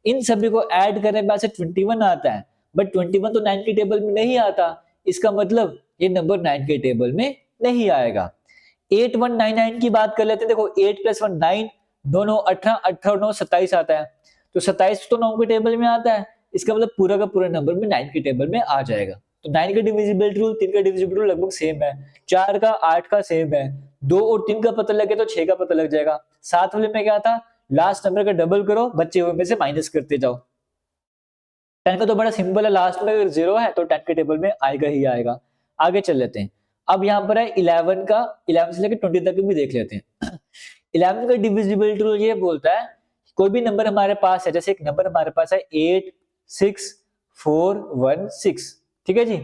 Speaker 1: इन सभी को ऐड करने पे ऐसे 21 आता है, बट 21 तो 9 के टेबल में नहीं आता, इसका मतलब ये नंबर 9 के टेबल में नहीं आएगा। 8199 की बात कर लेते हैं। देखो 8 + 1 9, दोनों 18, 18 और 9 27 आता है, तो 27 तो 9 के टेबल में आता है, इसका मतलब पूरा का पूरा नंबर भी 9 के टेबल में आ जाएगा। तो 9 का डिविजिबिलिटी रूल 3 का डिविजिबिलिटी रूल लगभग सेम है, 4 का 8 का सेम है, 2 और 3 का पता लगे तो 6 का पता लग जाएगा। 7 वाले में क्या था? लास्ट नंबर का डबल करो, बचे हुए में से माइनस करते जाओ। 10 का तो बड़ा सिंपल है, लास्ट में अगर 0 है तो 10 के टेबल में आएगा ही आएगा। आगे चल लेते हैं। अब यहाँ पर है 11 का, 11 से लेकर 20 तक भी देख लेते हैं। 11 का डिविजिबिलिटी रूल ये बोलता है कोई भी नंबर हमारे पास है, जैसे एक नंबर हमारे पास है 8 6 4 1 6, ठीक है जी।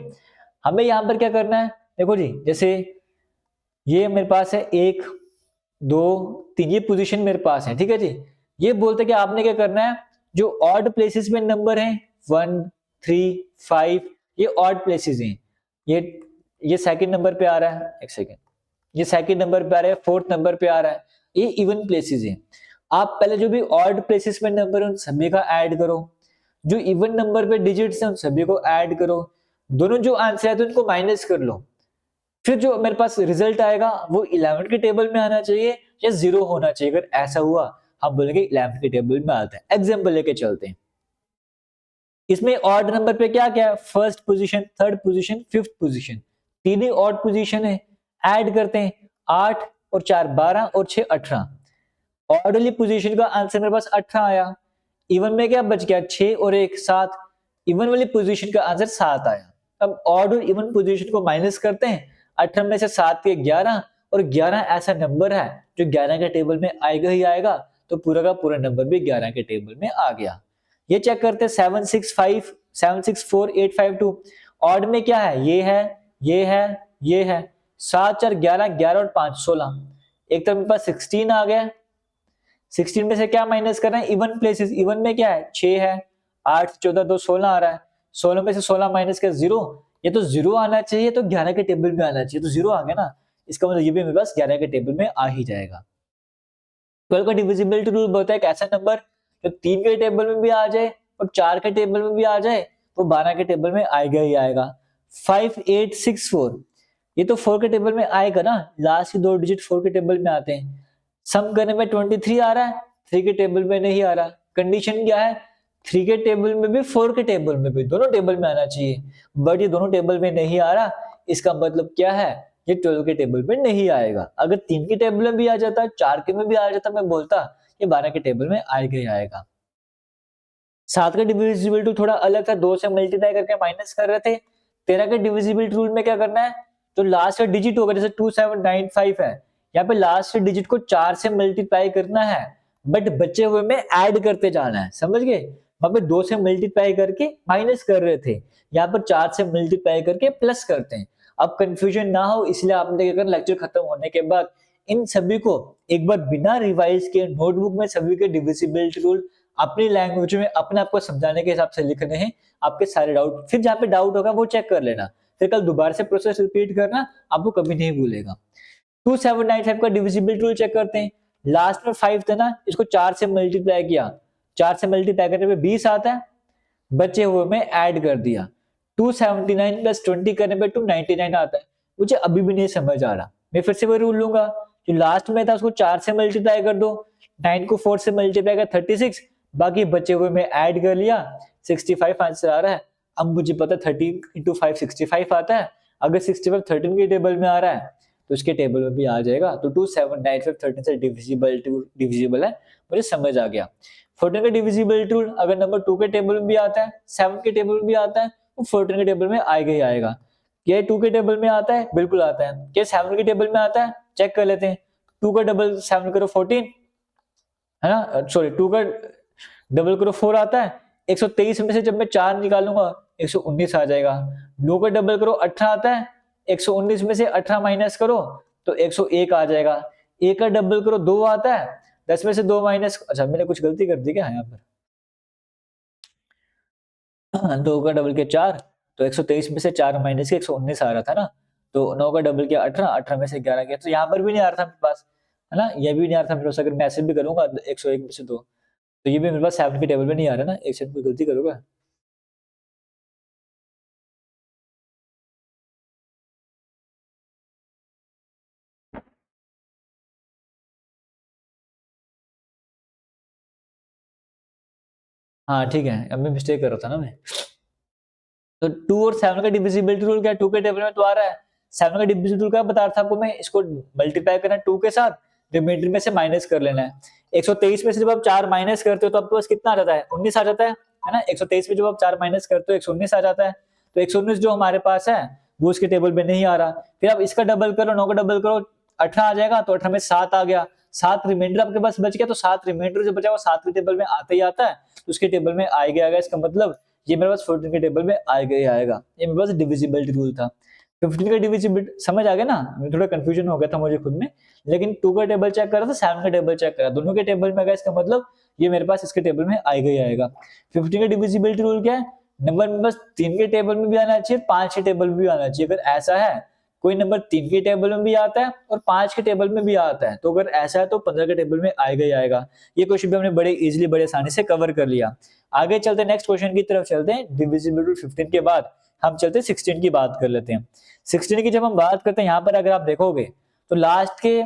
Speaker 1: हमें यहाँ पर क्या करना है? देखो जी, जैसे ये मेरे पास है 1 2 3, ये पोजीशन मेरे पास है, ठीक है जी। ये बोलते कि आपने क्या करना है, जो ऑड प्लेसेस में नंबर है 1 3 5, ये ऑड प्लेसेस हैं, ये सेकंड नंबर पे आ रहा है, एक सेकंड, ये सेकंड नंबर पे आ रहा है, फोर्थ नंबर पे आ रहा है, ये इवन प्लेसेस हैं। आप पहले जो भी ऑड प्लेसेस में नंबर है उन सभी का ऐड करो, जो इवन नंबर पे डिजिट्स हैं उन सभी को ऐड करो, दोनों जो आंसर है तो उनको माइनस कर लो, फिर जो मेरे पास रिजल्ट आएगा वो 11 के टेबल में आना चाहिए या 0 होना चाहिए। अगर ऐसा हुआ हम बोलेंगे 11 के टेबल में आता है। एग्जाम्पल लेके चलते हैं, इसमें ऑड नंबर पे क्या क्या है, first position, third position, fifth position, तीन ही ऑड पोजीशन है। ऐड करते हैं, 8 और 4 12 और 6 18। ऑड वाली पोजीशन का आंसर मेरे पास 18 आया। इवन में क्या बच गया, 6 और 1 7। इवन वाली पोजीशन का आंसर 7 आया। अब ऑड और इवन पोजीशन को माइनस करते हैं, 18 में से 7 के 11, और 11 ऐसा नंबर है जो 11 के टेबल में आएगा ही आएगा, तो पूरा का पूरा नंबर भी 11 के टेबल में आ गया। ये चेक करते हैं 7 6 5 7 6 4 8 5 2। ऑड में क्या है, ये है, ये है, ये है, 7 4 11 11 और 5 16। एक तरफ मेरे पास 16 आ गया। 16 में से क्या माइनस करना है, इवन प्लेसेस। इवन में क्या है, 6 है, 8 14 2 16 आ रहा है। 16 में से 16 माइनस कर 0, ये तो 0 आना चाहिए, तो 11 के टेबल में आना चाहिए, तो 0 आ गया ना। इसका मतलब ये भी मेरे पास 11 के टेबल में आ ही जाएगा। 12 का डिविजिबिलिटी रूल बोलता है एक ऐसा नंबर जो 3 के टेबल में भी आ जाए और 4 के टेबल में भी आ जाए, वो 12 के टेबल में आएगा ही आएगा। 5 8 6 4, ये तो 4 के टेबल में आएगा ना, लास्ट के 2 डिजिट 4 के टेबल में आते हैं। सम करने में 23 आ रहा है, 3 के टेबल में नहीं आ रहा। कंडीशन क्या है, 3 के टेबल में भी 4 के टेबल में भी, दोनों टेबल में आना चाहिए, बट ये दोनों टेबल में नहीं आ रहा। इसका मतलब क्या है, ये 12 के टेबल में नहीं आएगा। अगर 3 के टेबल में भी आ जाता, 4 के में भी आ जाता, मैं बोलता ये 12 के टेबल में आएगा ही आएगा। 7 का डिविजिबिलिटी थोड़ा अलग था, 2 से मल्टीप्लाई करके माइनस कर रहे थे। 13 के डिविजिबिलिटी रूल में क्या करना है, तो लास्ट का डिजिट होगा, जैसे 2795 है, यहाँ पे लास्ट डिजिट को 4 से मल्टीप्लाई करना है, बट बचे हुए में ऐड करते जाना है, समझ गए। वहां पे 2 से मल्टीप्लाई करके माइनस कर रहे थे, यहाँ पर 4 से मल्टीप्लाई करके प्लस करते हैं। अब कंफ्यूजन ना हो इसलिए आपने क्या करना, लेक्चर खत्म होने के बाद इन सभी को एक बार बिना रिवाइज के नोटबुक में सभी के डिविजिबिलिटी रूल अपनी लैंग्वेज में अपने आपको समझाने के हिसाब से लिखने हैं। आपके सारे डाउट, फिर जहाँ पे डाउट होगा वो चेक कर लेना, फिर कल दोबारा से प्रोसेस रिपीट करना, आपको कभी नहीं भूलेगा। 2795 का डिविजिबिलिटी रूल चेक करते हैं। लास्ट में 5 था ना, इसको 4 से मल्टीप्लाई किया, 4 से मल्टीप्लाई करने पे 20 आता है, बचे हुए में ऐड कर दिया। 279 प्लस 20 करने पे 299 आता है। मुझे अभी भी नहीं समझ आ रहा, मैं फिर से वही रूल लूंगा, जो लास्ट में था उसको 4 से मल्टीप्लाई कर दो, 9 को 4 से मल्टीप्लाई कर 36, बाकी बचे हुए में ऐड कर लिया, 65 आंसर आ रहा है। अब मुझे पता 13 इंटू 5 65 आता है। अगर 65 13 के टेबल में आ रहा है तो उसके टेबल में भी आ जाएगा, तो 2795 13 से डिविजिबल है, मुझे समझ आ गया। 14 का डिविजिबिलिटी रूल अगर नंबर 2 के टेबल में भी आता है, 7 के टेबल में भी आता है, वो 14 के टेबल में आएगा ही आएगा। ये 2 के टेबल में आता है, बिल्कुल आता है। क्या 7 के टेबल में आता है, चेक कर लेते हैं। 2 का डबल 7 करो 14 है ना, सॉरी 2 का डबल करो 4 आता है। 123 में से जब मैं 4 निकालूंगा 119 आ जाएगा। 9 का डबल करो 18 आता है, 119 में से 18 माइनस करो तो 101 आ जाएगा। 1 का डबल करो 2 आता है, 10 में से 2 माइनस, अच्छा मैंने कुछ गलती कर दी क्या यहाँ पर, 2 का डबल किया 4, तो 123 में से 4 माइनस के 119 आ रहा था ना। तो 9 का डबल किया 18, 18 में से 11 किया, तो यहाँ पर भी नहीं आ रहा था मेरे पास, है ना, ये भी नहीं आ रहा था मेरे पास। अगर मैं ऐसे भी करूंगा 101 में से 2, तो ये भी मेरे पास 7 के टेबल में नहीं आ रहा ना, एक सेकंड कोई गलती करूंगा। हाँ ठीक है, अब मैं मिस्टेक कर रहा था ना मैं। तो 2 और 7 का डिविजिबिलिटी रूल क्या है, 2 के टेबल में तो आ रहा है। 7 का डिविजिबिलिटी रूल क्या बता रहा था आपको मैं, इसको मल्टीप्लाई करना 2 के साथ, रिमाइंडर में से माइनस कर लेना है। 123 में से जब आप 4 माइनस करते हो तो आपके पास कितना आ जाता है, 19 आ जाता है ना। 123 में जब आप 4 माइनस करते हो 119 आ जाता है। तो 119 जो हमारे पास है वो उसके टेबल में नहीं आ रहा। फिर आप इसका डबल करो, 9 का डबल करो 18 आ जाएगा, तो 18 में 7 आ गया, 7 रिमाइंडर आपके पास बच गया, तो 7 रिमाइंडर जो बचा वो 7 के टेबल में आते ही आता है, तो उसके टेबल में आएगा। इसका मतलब ये मेरे पास 14 के टेबल में आएगा ही आएगा। ये मेरे पास डिविजिबिलिटी रूल था। 15 का डिविजिबिलिटी समझ आ गया ना, थोड़ा कंफ्यूजन हो गया था मुझे खुद में, लेकिन 2 का टेबल चेक करा था, 7 का टेबल चेक करा, दोनों के टेबल में आ गया, इसका मतलब ये मेरे पास इसके टेबल में आएगा ही आएगा। 15 का डिविजिबिलिटी रूल क्या है, नंबर बस 3 के टेबल में भी आना चाहिए, 5 के टेबल में भी आना चाहिए। अगर ऐसा है कोई नंबर 3 के टेबल में भी आता है और 5 के टेबल में भी आता है, तो अगर ऐसा है तो 15 के टेबल में आएगा ही आएगा। ये क्वेश्चन भी हमने बड़े इजीली, बड़े आसानी से कवर कर लिया। आगे चलते हैं, नेक्स्ट क्वेश्चन की तरफ चलते हैं। डिविजिबल रूट 15 के बाद हम चलते हैं 16 की बात कर लेते हैं। 16 की जब हम बात करते हैं, यहाँ पर अगर आप देखोगे तो लास्ट के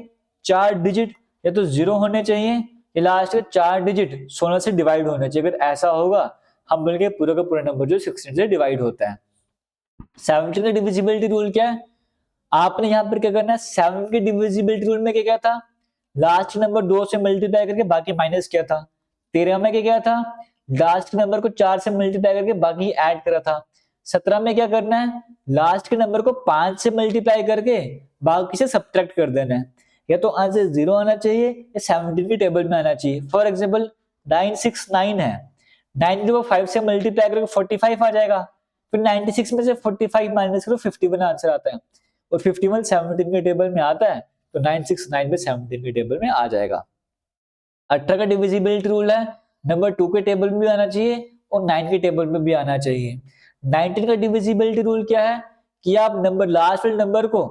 Speaker 1: 4 डिजिट या तो 0 होने चाहिए या लास्ट के 4 डिजिट 16 से डिवाइड होने चाहिए। अगर ऐसा होगा हम बोलेंगे पूरा का पूरा नंबर जो 16 से डिवाइड होता है। 17 का डिविजिबिलिटी रूल क्या है? आपने यहाँ पर क्या करना है, 7 के डिविजिबिलिटी रूल में क्या था, लास्ट नंबर 2 से मल्टीप्लाई करके बाकी माइनस किया था। 13 में क्या था, लास्ट नंबर को 4 से मल्टीप्लाई करके बाकी ऐड करा था। 17 में क्या करना है, लास्ट के नंबर को 5 से मल्टीप्लाई करके बाकी से सब्ट्रैक्ट कर देना है। या तो आंसर 0 आना चाहिए या 17 के टेबल में आना चाहिए। फॉर एग्जाम्पल 969 है, 9 को 5 से मल्टीप्लाई करके 45 आ जाएगा, फिर 96 में से 45 माइनस करो 51 आंसर आता है, और 51 17 के टेबल में आता है तो 969 में 17 के टेबल में आ जाएगा। 18 का डिविजिबिलिटी रूल है, नंबर 2 के टेबल में भी आना चाहिए और 9 के टेबल में भी आना चाहिए। 19 का डिविजिबिलिटी रूल क्या है कि आप नंबर लास्ट वाले नंबर को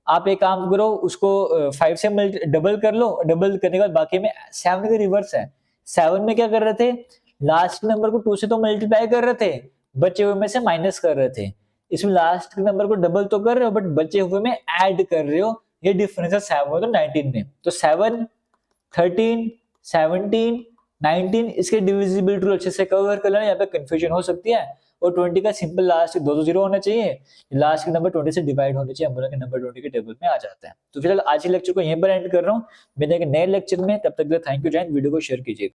Speaker 1: आप एक काम करो, उसको 5 से डबल कर लो, डबल करने के बाद बाकी में 7 का रिवर्स है। 7 में क्या कर रहे थे, लास्ट नंबर को 2 से तो मल्टीप्लाई कर रहे थे, बचे हुए में से माइनस कर रहे थे। इसमें लास्ट के नंबर को डबल तो कर रहे हो बट बचे हुए में ऐड कर रहे हो, ये डिफरेंस है 7 तो 19 में। तो 7, 13, 17, 19 इसके डिविजिबिलिटी रूल अच्छे से कवर कर लेना, यहाँ पे कंफ्यूजन हो सकती है। और 20 का सिंपल लास्ट 2 0 होना चाहिए, लास्ट के नंबर 20 से डिवाइड होने चाहिए, हम बोला कि नंबर 20 के टेबल में आ जाता है। तो फिलहाल आज के लेक्चर को यहीं पर एंड कर रहा हूँ, मिलेंगे नए लेक्चर में, तब तक के लिए थैंक यू, जय हिंद। वीडियो को शेयर कीजिए।